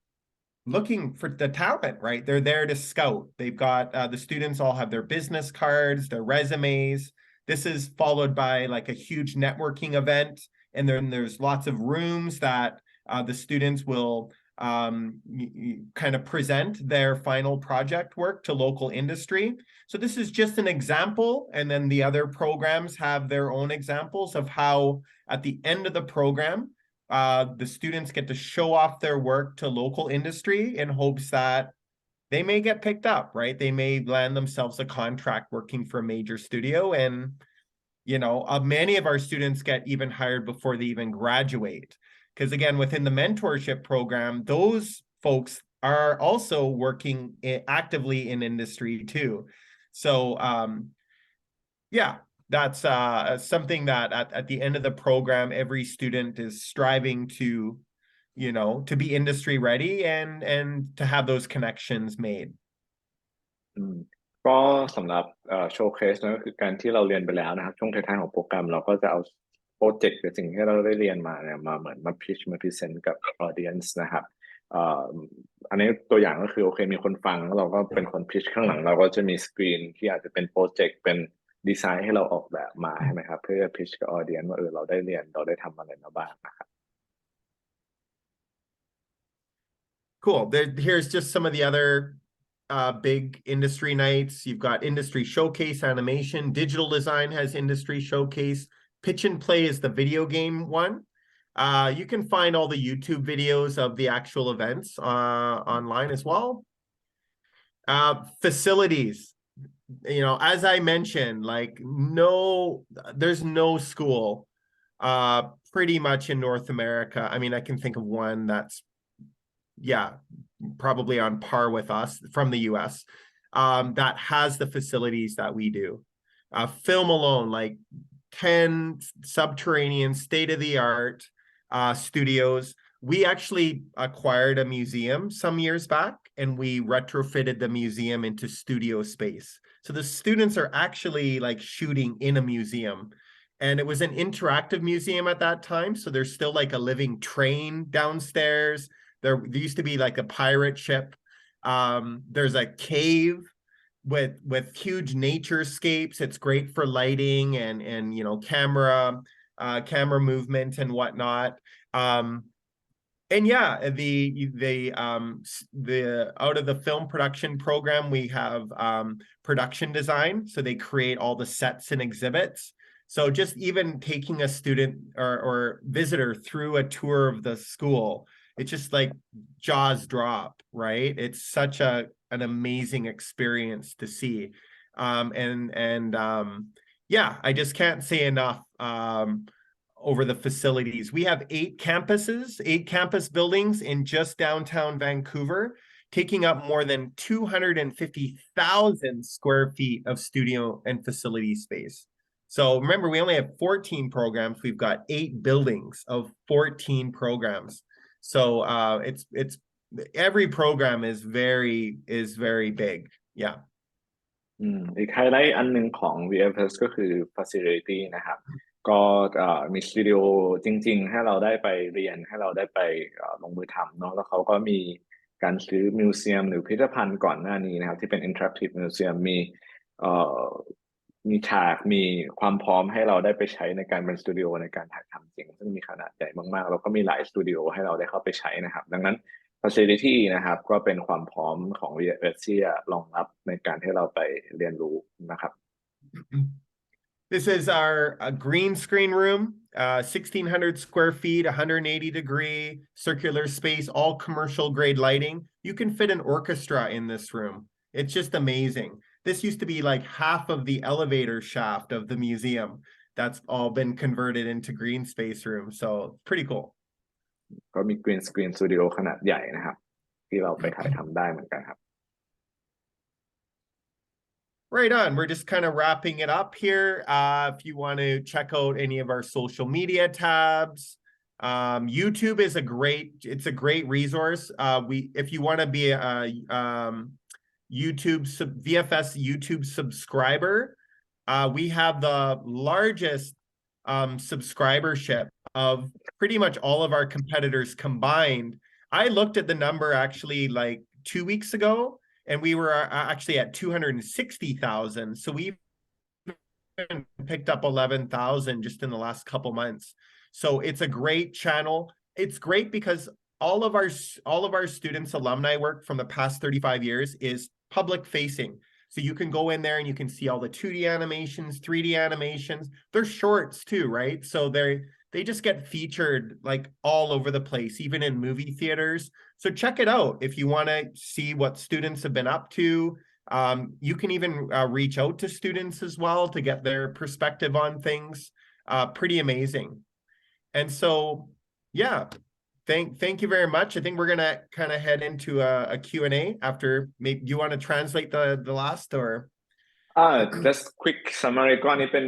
looking for the talent, right? They're there to scout. They've got the students all have their business cards, their resumes. This is followed by like a huge networking event. And then there's lots of rooms that the students will kind of present their final project work to local industry. So this is just an example. And then the other programs have their own examples of how at the end of the program, the students get to show off their work to local industry in hopes that they may get picked up, right? They may land themselves a contract working for a major studio. And, you know, many of our students get even hired before they even graduate. Because again, within the mentorship program, those folks are also working actively in industry too. So, yeah. That's something that at the end of the program, every student is striving to, you know, to be industry ready and to have those connections made. ก็สำหรับโชว์เคสนะก็คือการที่เราเรียนไปแล้วนะครับช่วงท้ายๆของโปรแกรมเราก็จะเอาโปรเจกต์หรือสิ่งที่เราได้เรียนมาเนี่ยมาเหมือนมาพิชมาพรีเซนต์กับออเดียนส์นะครับอันนี้ตัวอย่างก็คือโอเคมีคนฟังแล้วเราก็เป็นคนพิชข้างหลังเราก็จะมีสกรีนที่อาจจะเป็นโปรเจกต์เป็นดีไซน์ให้เราออกแบบมาใช่ไหมครับเพื่อพิชกับออเดียนว่าเราได้เรียนเราได้ทำอะไรมาบ้างนะครับ Cool. Here's just some of the other big industry nights. You've got industry showcase animation. Digital design has industry showcase. Pitch and play is the video game one. You can find all the YouTube videos of the actual events online as well. Facilities. You know, as I mentioned, like there's no school pretty much in North America. I mean, I can think of one that's, yeah, probably on par with us from the US that has the facilities that we do. Film alone, like 10 subterranean state-of-the-art studios. We actually acquired a museum some years back and we retrofitted the museum into studio space. So the students are actually like shooting in a museum. And it was an interactive museum at that time. So there's still like a living train downstairs. There used to be like a pirate ship. There's a cave with huge naturescapes. It's great for lighting and you know camera movement and whatnot. And yeah, the out of the film production program, we have production design. So they create all the sets and exhibits. So just even taking a student or visitor through a tour of the school, it's just like jaws drop, right? It's such an amazing experience to see. Yeah, I just can't say enough over the facilities. We have 8 campus buildings in just downtown Vancouver, taking up more than 250,000 square feet of studio and facility space. So remember, we only have 14 programs. We've got 8 buildings of 14 programs. So it's every program is very big. Yeah. อีกไฮไลท์อันหนึ่งของ VFS ก็คือ facility นะครับก็มีสตูดิโอจริงๆให้เราได้ไปเรียนให้เราได้ไปลงมือทำเนาะแล้วเขาก็มีการซื้อมิวเซียมหรือพิพิธภัณฑ์ก่อนหน้านี้นะครับที่เป็น interactive museum มีฉากมีความพร้อมให้เราได้ไปใช้ในการเป็นสตูดิโอในการถ่ายทำจริงซึ่งมีขนาดใหญ่มากๆแล้วก็มีหลายสตูดิโอให้เราได้เข้าไปใช้นะครับดังนั้น facility นะครับก็เป็นความพร้อมของ VFS ที่จะรองรับในการให้เราไปเรียนรู้นะครับ This is our green screen room, 1,600 square feet, 180-degree circular space, all commercial grade lighting. You can fit an orchestra in this room. It's just amazing. This used to be like half of the elevator shaft of the museum. That's all been converted into green space room. So pretty cool. ก็มี green screen studio ขนาดใหญ่นะครับที่เราไปถ่ายทำได้เหมือนกันครับ Right on. We're just kind of wrapping it up here. If you want to check out any of our social media tabs, YouTube is a great resource. If you want to be a VFS YouTube subscriber, we have the largest subscribership of pretty much all of our competitors combined. I looked at the number actually like 2 weeks ago, and we were actually at 260,000. So we picked up 11,000 just in the last couple months. So it's a great channel. It's great because all of our students' alumni work from the past 35 years is public facing. So you can go in there and you can see all the 2D animations, 3D animations. They're shorts too, right? So they just get featured like all over the place, even in movie theaters. So check it out if you want to see what students have been up to. You can even reach out to students as well to get their perspective on things. Pretty amazing. And so, yeah, thank you very much. I think we're gonna kind of head into a Q&A after. Maybe you want to translate the last or? just quick summary ก็อันนี้เป็น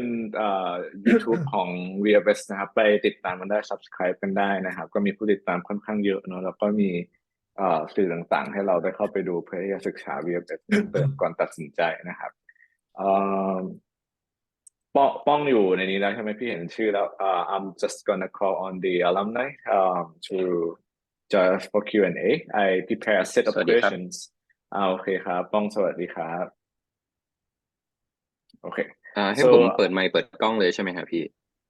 YouTube ของ VFS นะครับไปติดตามมันได้ subscribe กันได้นะครับก็มีผู้ติดตามค่อนข้างเยอะเนาะแล้วก็มีสื่อต่างๆให้เราได้เข้าไปดูเพื่อที่จะศึกษา VFS เพิ่มเติมก่อนตัดสินใจนะครับป้องอยู่ในนี้แล้วใช่ไหมพี่เห็นชื่อแล้วI'm just gonna call on the alumni to just for Q&A I prepare a set of questions โอเคครับป้องสวัสดีครับโอเคให้ผมเปิดไมค์เปิดกล้องเลยใช่ไหมครับพี่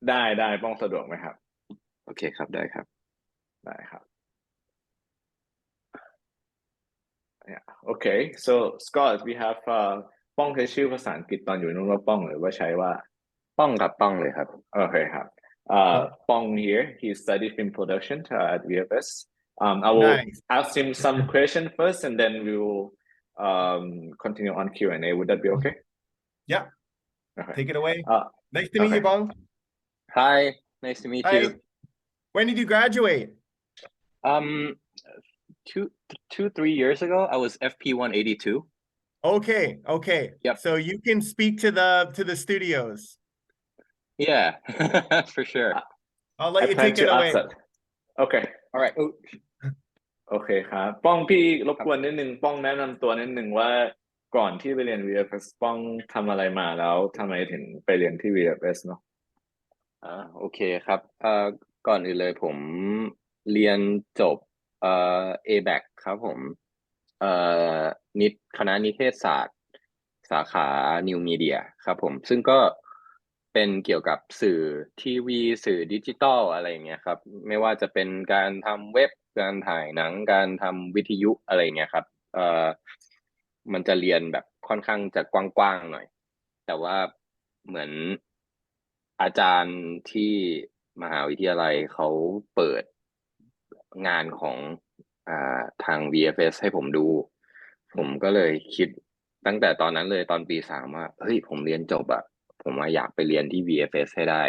ได้ป้องสะดวกไหมครับโอเคครับได้ครับYeah. Okay. So Scott, we have ป้องใช้ชื่อภาษาอังกฤษตอนอยู่นู่นว่าป้องหรือว่าใช้ว่าป้องครับป้องเลยครับโอเคครับป้อง here he studied film production at VFS I will ask him some question first and then we will continue on Q&A would that be okay Yeah. Okay. Take it away. Nice to meet you, Bong. Hi, nice to meet you. When did you graduate? 3 years ago. I was FP 182. Okay. Yep. So you can speak to the studios. Yeah, for sure. I'll let you take it away. Okay. All right. โอเคครับป้องพี่รบกวนนิดนึงป้องแนะนำตัวนิดนึงว่าก่อนที่ไปเรียน VFS ป้องทำอะไรมาแล้วทำไมถึงไปเรียนที่ VFS เนาะโอเคครับก่อนอื่นเลยผมเรียนจบABAC ครับผมคณะนิเทศศาสตร์สาขา New Media ครับผมซึ่งก็เป็นเกี่ยวกับสื่อทีวีสื่อดิจิตอลอะไรอย่างเงี้ยครับไม่ว่าจะเป็นการทำเว็บการถ่ายหนังการทำวิทยุอะไรเงี้ยครับมันจะเรียนแบบค่อนข้างจะกว้างๆหน่อยแต่ว่าเหมือนอาจารย์ที่มหาวิทยาลัยเขาเปิดงานของทาง VFS ให้ผมดูผมก็เลยคิดตั้งแต่ตอนนั้นเลยตอนปี 3ว่าเฮ้ยผมเรียนจบอะผมอยากไปเรียนที่ VFS ให้ได้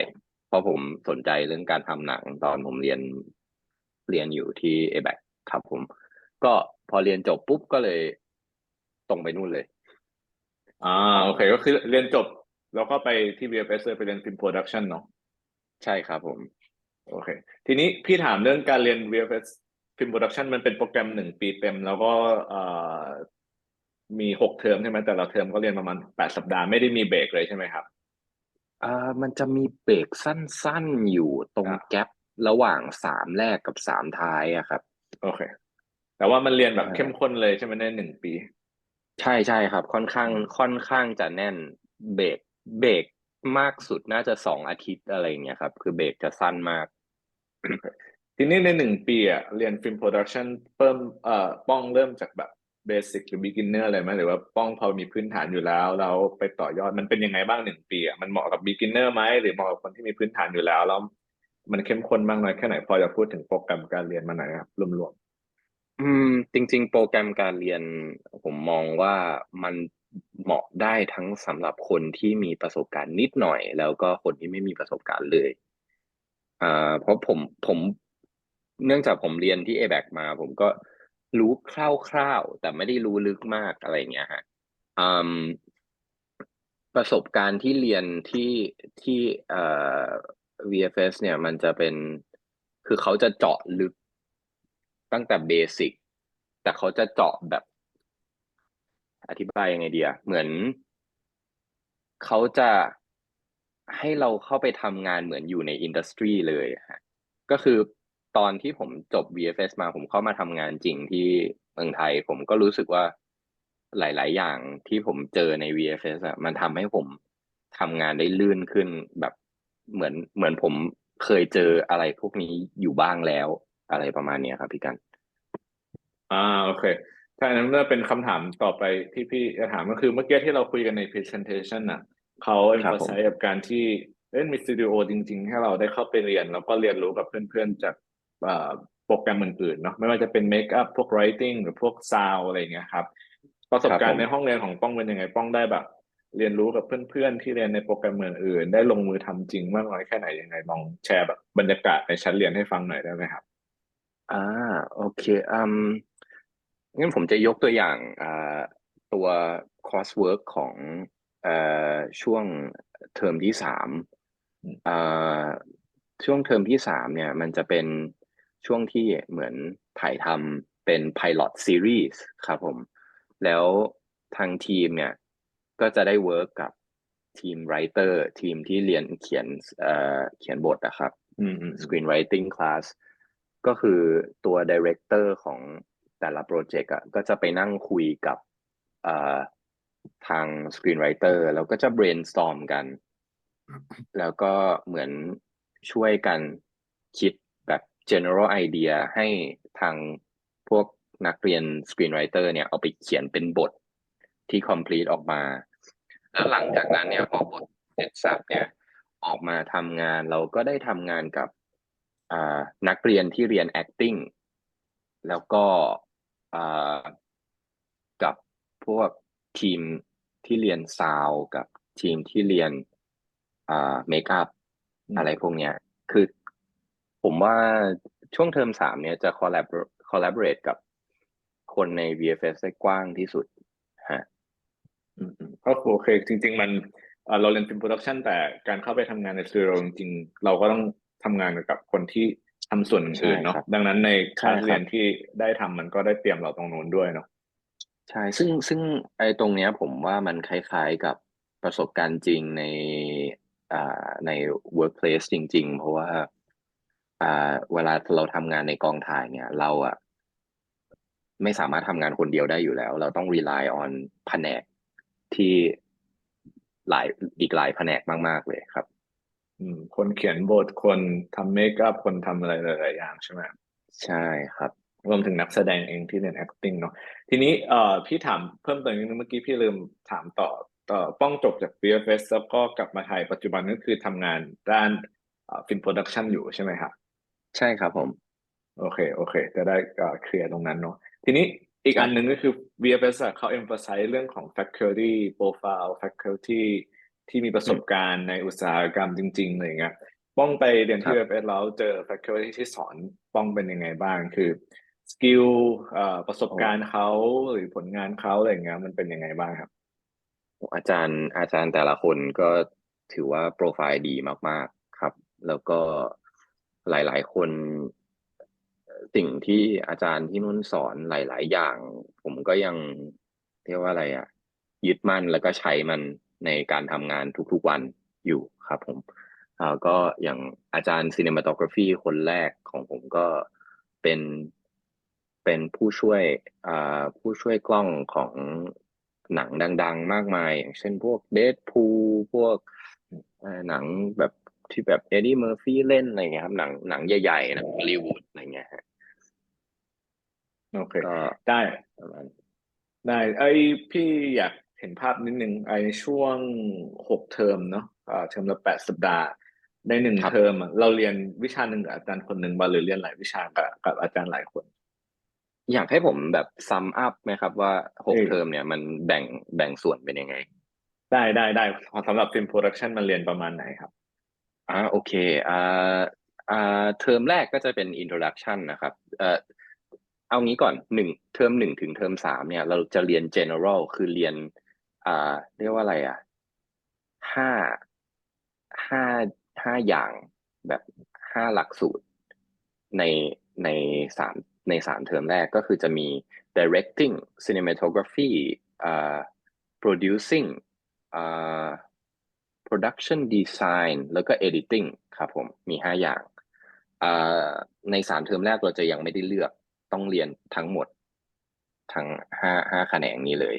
เพราะผมสนใจเรื่องการทำหนังตอนผมเรียนอยู่ที่ ABAC ครับผมก็พอเรียนจบปุ๊บก็เลยตรงไปนู่นเลยโอเคก็คือเรียนจบแล้วก็ไปที่ VFS เลยไปเรียน Film Production เนาะใช่ครับผมโอเคทีนี้พี่ถามเรื่องการเรียน VFS Film Production มันเป็นโปรแกรม1 ปีเต็มแล้วก็มี6 เทอมใช่ไหมแต่ละเทอมก็เรียนประมาณ8 สัปดาห์ไม่ได้มีเบรกเลยใช่ไหมครับมันจะมีเบรกสั้นๆอยู่ตรงแกประหว่าง3 แรกกับ3 ท้ายอะครับโอเคแต่ว่ามันเรียนแบบเข้มข้นเลยใช่ไหมใน1 ปีใช่ครับค่อนข้างจะแน่นเบรกมากสุดน่าจะ2 อาทิตย์อะไรอย่างเงี้ยครับคือเบรกจะสั้นมากทีนี้ใน1 ปีอะเรียนฟิล์มโปรดักชันป้องเริ่มจากแบบเบสิกหรือ beginner เลยไหมหรือว่าป้องพอมีพื้นฐานอยู่แล้วไปต่อยอดมันเป็นยังไงบ้าง1 ปีอะมันเหมาะกับ beginner ไหมหรือเหมาะกับคนที่มีพื้นฐานอยู่แล้วมันเข้มข้นมากน้อยแค่ไหนพอจะพูดถึงโปรแกรมการเรียนมาหน่อยครับรวมจริงๆโปรแกรมการเรียนผมมองว่ามันเหมาะได้ทั้งสำหรับคนที่มีประสบการณ์นิดหน่อยแล้วก็คนที่ไม่มีประสบการณ์เลยเพราะผมเนื่องจากผมเรียนที่ ABAC มาผมก็รู้คร่าวๆแต่ไม่ได้รู้ลึกมากอะไรอย่างเงี้ยฮะประสบการณ์ที่เรียนที่VFS เนี่ยมันจะเป็นคือเขาจะเจาะลึกตั้งแต่เบสิกแต่เขาจะเจาะแบบอธิบายยังไงดีอะเหมือนเขาจะ ให้เราเข้าไปทำงานเหมือนอยู่ในอินดัสทรีเลยฮะก็คือตอนที่ผมจบ VFS มาผมเข้ามาทำงานจริงที่เมืองไทยผมก็รู้สึกว่าหลายๆอย่างที่ผมเจอใน VFS อ่ะมันทำให้ผมทำงานได้ลื่นขึ้นแบบเหมือนผมเคยเจออะไรพวกนี้อยู่บ้างแล้วอะไรประมาณเนี้ยครับพี่กันโอเคถ้าอันนั้นก็เป็นคำถามต่อไปที่พี่จะถามก็คือเมื่อกี้ที่เราคุยกันใน presentation น่ะเขา ครับผม emphasize กับการที่มีสตูดิโอจริงๆให้เราได้เข้าไปเรียนแล้วก็เรียนรู้กับเพื่อนๆจากโปรแกรมอื่นๆเนาะไม่ว่าจะเป็นเมคอัพพวก writing หรือพวก sound อะไรอย่างเงี้ยครับประสบการณ์ในห้องเรียนของป้องเป็นยังไงป้องได้แบบเรียนรู้กับเพื่อนๆที่เรียนในโปรแกรมอื่นๆได้ลงมือทำจริงมากน้อยแค่ไหนยังไงลองแชร์แบบบรรยากาศในชั้นเรียนให้ฟังหน่อยได้ไหมครับอ่าโอเคงั้นผมจะยกตัวอย่างตัว coursework ของเอ่ช่วงเทอมที่สามอ่าช่วงเทอมที่สามเนี่ยมันจะเป็นช่วงที่เหมือนถ่ายทำเป็น pilot series ครับผมแล้วทางทีมเนี่ยก็จะได้เวิร์กกับทีม writer ทีมที่เรียนเขียนบทนะครับ screenwriting class ก็คือตัว director ของแต่ละโปรเจกต์อ่ะก็จะไปนั่งคุยกับเอ่อทาง screenwriter แล้วก็จะ brainstorm กันแล้วก็เหมือนช่วยกันคิดแบบ general idea ให้ทางพวกนักเรียน screenwriter เนี่ยเอาไปเขียนเป็นบทที่ complete ออกมาแล้วหลังจากนั้นเนี่ยพอบทเสร็จสับเนี่ยออกมาทำงานเราก็ได้ทำงานกับนักเรียนที่เรียน acting แล้วก็อ่ากับพวกทีมที่เรียนซาวกับทีมที่เรียนเมคอัพอะไรพวกเนี้ยคือผมว่าช่วงเทอมสามเนี่ยจะcollaborate กับคนใน VFS ได้กว้างที่สุดฮะก็โอเคจริงๆมันเราเรียนฟิล์มโปรดักชันแต่การเข้าไปทำงานในสตูดิโอจริงๆเราก็ต้องทำงานกับคนที่ทำส่วนอื่นๆเนาะใช่ครับดังนั้นในคลาสใช่ครับ เรียนที่ได้ทำมันก็ได้เตรียมเราตรงนู้นด้วยเนาะใช่ซึ่งไอ้ตรงเนี้ยผมว่ามันคล้ายๆกับประสบการณ์จริงใน workplace จริงๆเพราะว่าเวลาเราทำงานในกองถ่ายเนี่ยเราอะไม่สามารถทำงานคนเดียวได้อยู่แล้วเราต้อง rely on แผนกที่หลายอีกหลายแผนกมากๆเลยครับคนเขียนบทคนทำเมคอัพคนทำอะไรหลายๆอย่างใช่ไหม ใช่ครับรวมถึงนักแสดงเองที่เรียน acting เนาะทีนี้พี่ถามเพิ่มเติมนิดนึงเมื่อกี้พี่ลืมถามต่อป้องจบจาก BFS แล้วก็กลับมาไทยปัจจุบันก็คือทำงานด้านฟิล์มโปรดักชันอยู่ใช่ไหมครับใช่ครับผมโอเคจะได้เคลียร์ตรงนั้นเนาะทีนี้อีกอันหนึ่งครับก็คือ VFS อะเขา emphasize เรื่องของ faculty profile faculty ที่มีประสบการณ์ในอุตสาหกรรมจริงๆอะไรอย่างเงี้ยป้องไปเรียนที่ ครับ VFS แล้วเจอ faculty ที่สอนป้องเป็นยังไงบ้างคือสกิลประสบโอ้ การณ์เขาหรือผลงานเขาอะไรอย่างเงี้ยมันเป็นยังไงบ้างครับอาจารย์แต่ละคนก็ถือว่าโปรไฟล์ดีมากๆครับแล้วก็หลายๆคนสิ่งที่อาจารย์ที่นุ่นสอนหลายๆอย่างผมก็ยังเรียกว่าอะไรอ่ะยึดมั่นแล้วก็ใช้มันในการทำงานทุกๆวันอยู่ครับผมก็อย่างอาจารย์ cinematography คนแรกของผมก็เป็นเป็นผู้ช่วยกล้องของหนังดังๆมากมายอย่างเช่นพวกเดดพูลพวกหนังแบบที่แบบเอ็ดดี้เมอร์ฟี่เล่นอะไรเงี้ยครับหนังใหญ่ๆหนังฮอลลีวูดอะไรเงี้ยฮะโอเคก็ได้ประมาณได้พี่อยากเห็นภาพนิดนึงในช่วง6 เทอมเนาะเทอมละ8 สัปดาห์ในหนึ่งครับเทอมอะเราเรียนวิชาหนึ่งกับอาจารย์คนหนึ่งมาหรือเรียนหลายวิชากับอาจารย์หลายคนอยากให้ผมแบบซัมอัพไหมครับว่าหกเอ้ยเทอมเนี่ยมันแบ่งส่วนเป็นยังไงได้สำหรับฟิล์มโปรดักชันมันเรียนประมาณไหนครับโอเคเทอมแรกก็จะเป็น introduction นะครับเอางี้ก่อนเทอม 1ถึงเทอม 3เนี่ยเราจะเรียน general คือเรียนเรียกว่าอะไรห้าห้าอย่างแบบ5 หลักสูตรในในสามใน 3เทอมแรกก็คือจะมี directing cinematography producing อ่า production design แล้วก็ editing ครับผมมี5อย่างใน3เทอมแรกเราจะยังไม่ได้เลือกต้องเรียนทั้งหมดทั้ง5แขนงนี้เลย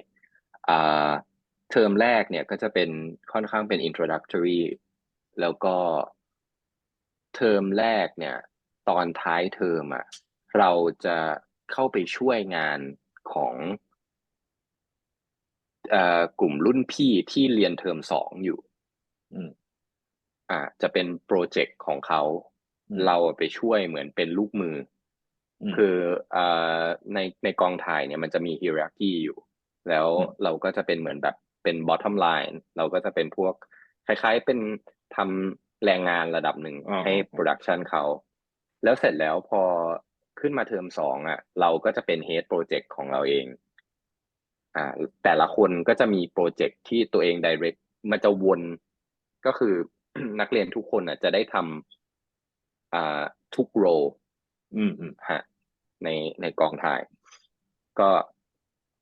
เทอมแรกเนี่ยก็จะเป็นค่อนข้างเป็น introductory แล้วก็เทอมแรกเนี่ยตอนท้ายเทอมเราจะเข้าไปช่วยงานของกลุ่มรุ่นพี่ที่เรียนเทอม2อยู่จะเป็นโปรเจกต์ของเขาเราไปช่วยเหมือนเป็นลูกมือคือในกองถ่ายเนี่ยมันจะมี hierarchy อยู่แล้วเราก็จะเป็นเหมือนแบบเป็น bottom line เราก็จะเป็นพวกคล้ายๆเป็นทำแรงงานระดับหนึ่งให้โปรดักชันเขาแล้วเสร็จแล้วพอขึ้นมาเทอม2เราก็จะเป็น head project ของเราเองแต่ละคนก็จะมีโปรเจกต์ที่ตัวเอง direct มันจะวนก็คือ นักเรียนทุกคนจะได้ทำทุกโรในกองถ่ายก็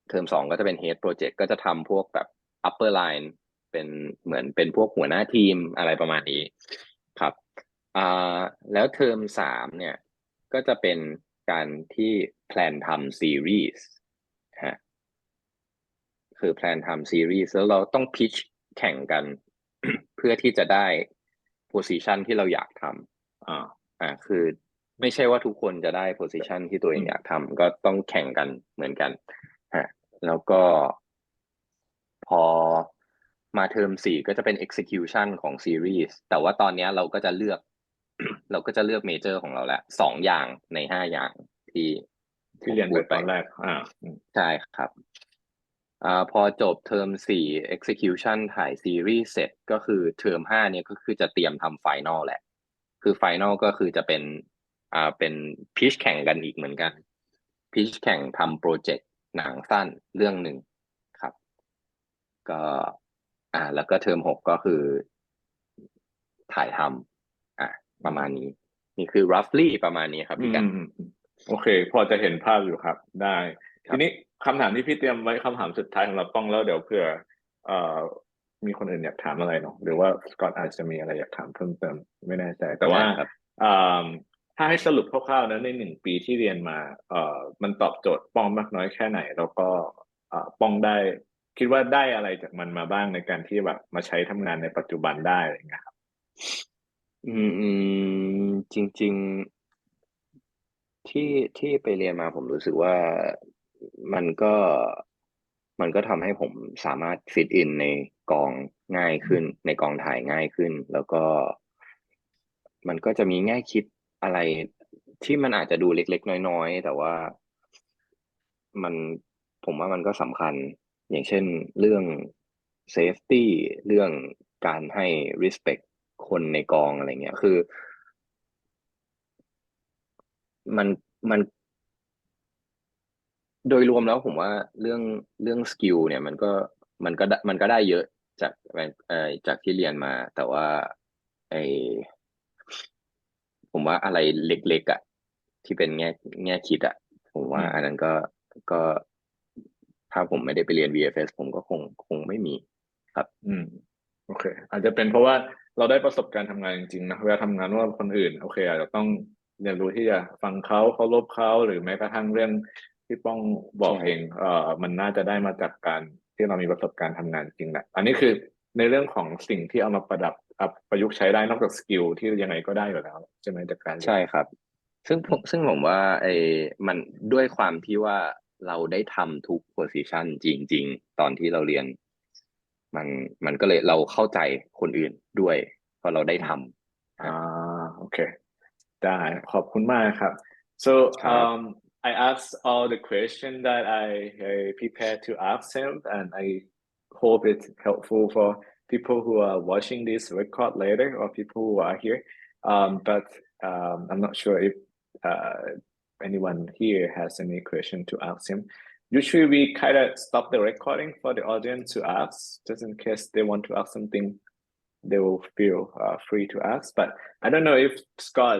เทอม2ก็จะเป็น head project ก็จะทำพวกแบบ upper line เป็นเหมือนเป็นพวกหัวหน้าทีมอะไรประมาณนี้ครับแล้วเทอม3เนี่ยก็จะเป็นการที่แพลนทำซีรีส์คือแพลนทำซีรีส์แล้วเราต้องพิชแข่งกัน เพื่อที่จะได้โพสิชันที่เราอยากทำคือไม่ใช่ว่าทุกคนจะได้โพสิชันที่ตัวเองอยากทำก็ต้องแข่งกันเหมือนกันแล้วก็พอมาเทอม4ก็จะเป็น execution ของซีรีส์แต่ว่าตอนนี้เราก็จะเลือก เราก็จะเลือกเมเจอร์ของเราแล้ว2อย่างใน5อย่างที่เรียนไปตอนแรกใช่ครับพอจบเทอม4 execution ถ่ายซีรีส์เสร็จก็คือเทอม5เนี่ยก็คือจะเตรียมทำ final แหละคือ final ก็คือจะเป็นพิชแข่งกันอีกเหมือนกันพิชแข่งทำโปรเจกต์หนังสั้นเรื่องหนึ่งครับก็แล้วก็เทอม6ก็คือถ่ายทำประมาณนี้นี่คือ roughly ประมาณนี้ครับพี่กันโอเคพอจะเห็นภาพอยู่ครับได้ทีนี้คำถามที่พี่เตรียมไว้คำถามสุดท้ายของเราต้องแล้วเดี๋ยวเผื่อมีคนอื่นอยากถามอะไรเนาะหรือว่าสกอตอาจจะมีอะไรอยากถามเพิ่มเติมไม่แน่ใจแต่ว่าถ้าให้สรุปคร่าวๆนะใน1 ปีที่เรียนมามันตอบโจทย์ป้องมากน้อยแค่ไหนแล้วก็ป้องได้คิดว่าได้อะไรจากมันมาบ้างในการที่แบบมาใช้ทำงานในปัจจุบันได้อะไรเงี้ยครับจริงๆที่ไปเรียนมาผมรู้สึกว่ามันก็ทำให้ผมสามารถฟิตอินในกองง่ายขึ้นในกองถ่ายง่ายขึ้นแล้วก็มันก็จะมีแง่คิดอะไรที่มันอาจจะดูเล็กๆน้อยๆแต่ว่าผมว่ามันก็สำคัญอย่างเช่นเรื่อง safety เรื่องการให้ respect คนในกองอะไรเงี้ยคือมันโดยรวมแล้วผมว่าเรื่องสกิลเนี่ยมันก็ได้เยอะจากที่เรียนมาแต่ว่าผมว่าอะไรเล็กๆที่เป็นแง่คิดผมว่าอันนั้นก็ถ้าผมไม่ได้ไปเรียน VFS ผมก็คงไม่มีครับโอเคอาจจะเป็นเพราะว่าเราได้ประสบการณ์ทำงานจริงๆนะเวลาทำงานร่วมกับคนอื่นโอเคอาจจะต้องเรียนรู้ที่จะฟังเขาเคารพเขาหรือแม้กระทั่งเรื่องที่ป้องบอกเองมันน่าจะได้มาจากการที่เรามีประสบการณ์ทำงานจริงแหละอันนี้คือในเรื่องของสิ่งที่เอามาประยุกต์ใช้ได้นอกจากสกิลที่ยังไงก็ได้อยู่แล้วใช่ไหมจากการใช่ครับซึ่งผมว่ามันด้วยความที่ว่าเราได้ทำทุกโพสิชันจริงๆตอนที่เราเรียนมันก็เลยเราเข้าใจคนอื่นด้วยเพราะเราได้ทำโอเคได้ขอบคุณมากครับ so I asked all the questions that I prepared to ask him and I hope it's helpful for people who are watching this record later or people who are here but I'm not sure if anyone here has any question to ask him usually we kind of stop the recording for the audience to ask just in case they want to ask something they will feel free to ask but I don't know if Scott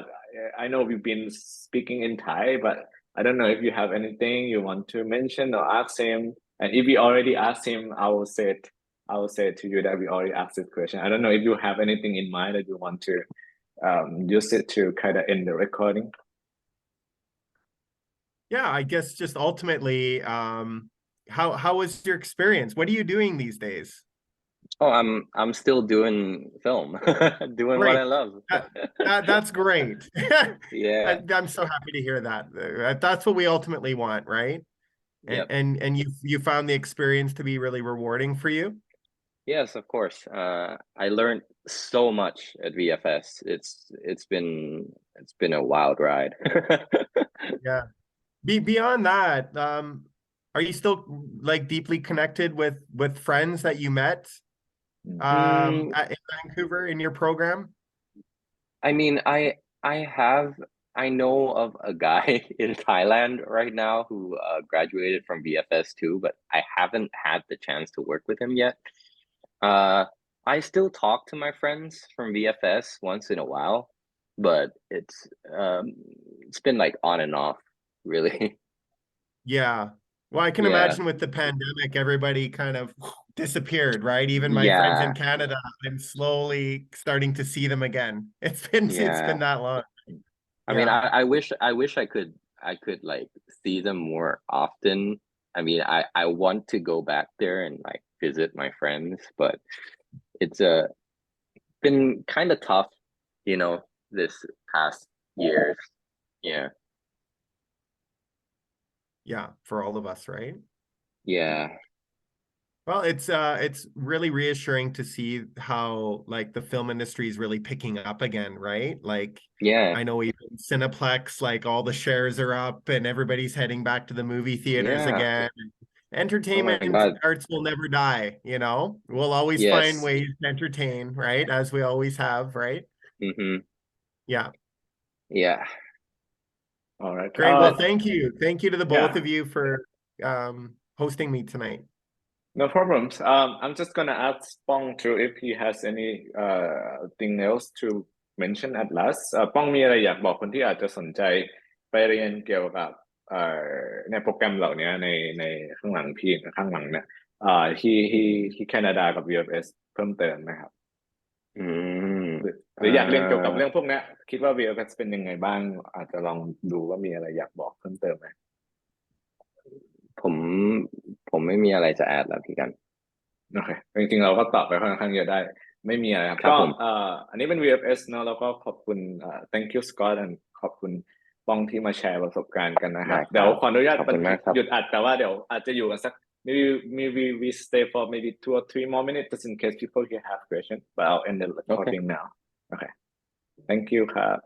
I know we've been speaking in Thai but I don't know if you have anything you want to mention or ask him and if we already asked him I will say it I'll say to you that we already asked this question. I don't know if you have anything in mind that you want to use it to kind of end the recording. Yeah, I guess just ultimately, how was your experience? What are you doing these days? Oh, I'm still doing film, doing what I Great. love. That's great. Yeah. I'm so happy to hear that. That's what we ultimately want, right? Yep. And you found the experience to be really rewarding for you? Yes, of course. I learned so much at VFS. It's been a wild ride. Yeah. Beyond that, are you still like deeply connected with friends that you met in Vancouver in your program? I mean, I know of a guy in Thailand right now who graduated from VFS too, but I haven't had the chance to work with him yet. I still talk to my friends from VFS once in a while, but it's been like on and off, really. Yeah. Well, I can Yeah. imagine with the pandemic, everybody kind of disappeared, right? Even my friends in Yeah. Canada, I'm slowly starting to see them again. It's been Yeah. that long. I mean, Yeah. I wish I could like see them more often. I mean, I want to go back there and like visit my friends, but it's been kind of tough, you know, this past years. Yeah. Yeah, for all of us, right? Yeah. Well, it's really reassuring to see how like the film industry is really picking up again, right? Like Yeah. I know even Cineplex, like all the shares are up and everybody's heading back to the movie theaters Yeah. again. Oh my Entertainment God. arts will never die, you know? We'll always find Yes. ways to entertain, right? As we always have, right? Mm-hmm. Yeah. Yeah. All right. Great. Well, thank you. Thank you to the both Yeah. of you for hosting me tonight. No problems. I'm just gonna ask Pong to if he has any thing else to mention at last. ป้องมีอะไรอยากบอกคนที่อาจจะสนใจไปเรียนเกี่ยวกับในโปรแกรมเหล่านี้ในข้างหลังพี่ข้างหลังเนี่ยที่แคนาดากับ VFS เพิ่มเติมนะครับ อืม หรืออยากเรียนเกี่ยวกับเรื่องพวกนี้คิดว่า VFS เป็นยังไงบ้างอาจจะลองดูว่ามีอะไรอยากบอกเพิ่มเติมไหม ผมไม่มีอะไรจะแอดแล้วพี่กัน โอเคจริงๆเราก็ตอบไปค่อนข้างเยอะได้ไม่มีอะไรครับ ครับ ก็ ผม อันนี้เป็น VFS เนอะแล้วก็ขอบคุณthank you Scott and ขอบคุณป้องที่มาแชร์ประสบการณ์กันนะครับ ได้ครับ เดี๋ยวขออนุญาต ขอบคุณมากครับ หยุดอัดแต่ว่าเดี๋ยวอาจจะอยู่กันสัก maybe we stay for maybe 2 or 3 more minutes just in case people here have questions but I'll end the recording now okay thank you ครับ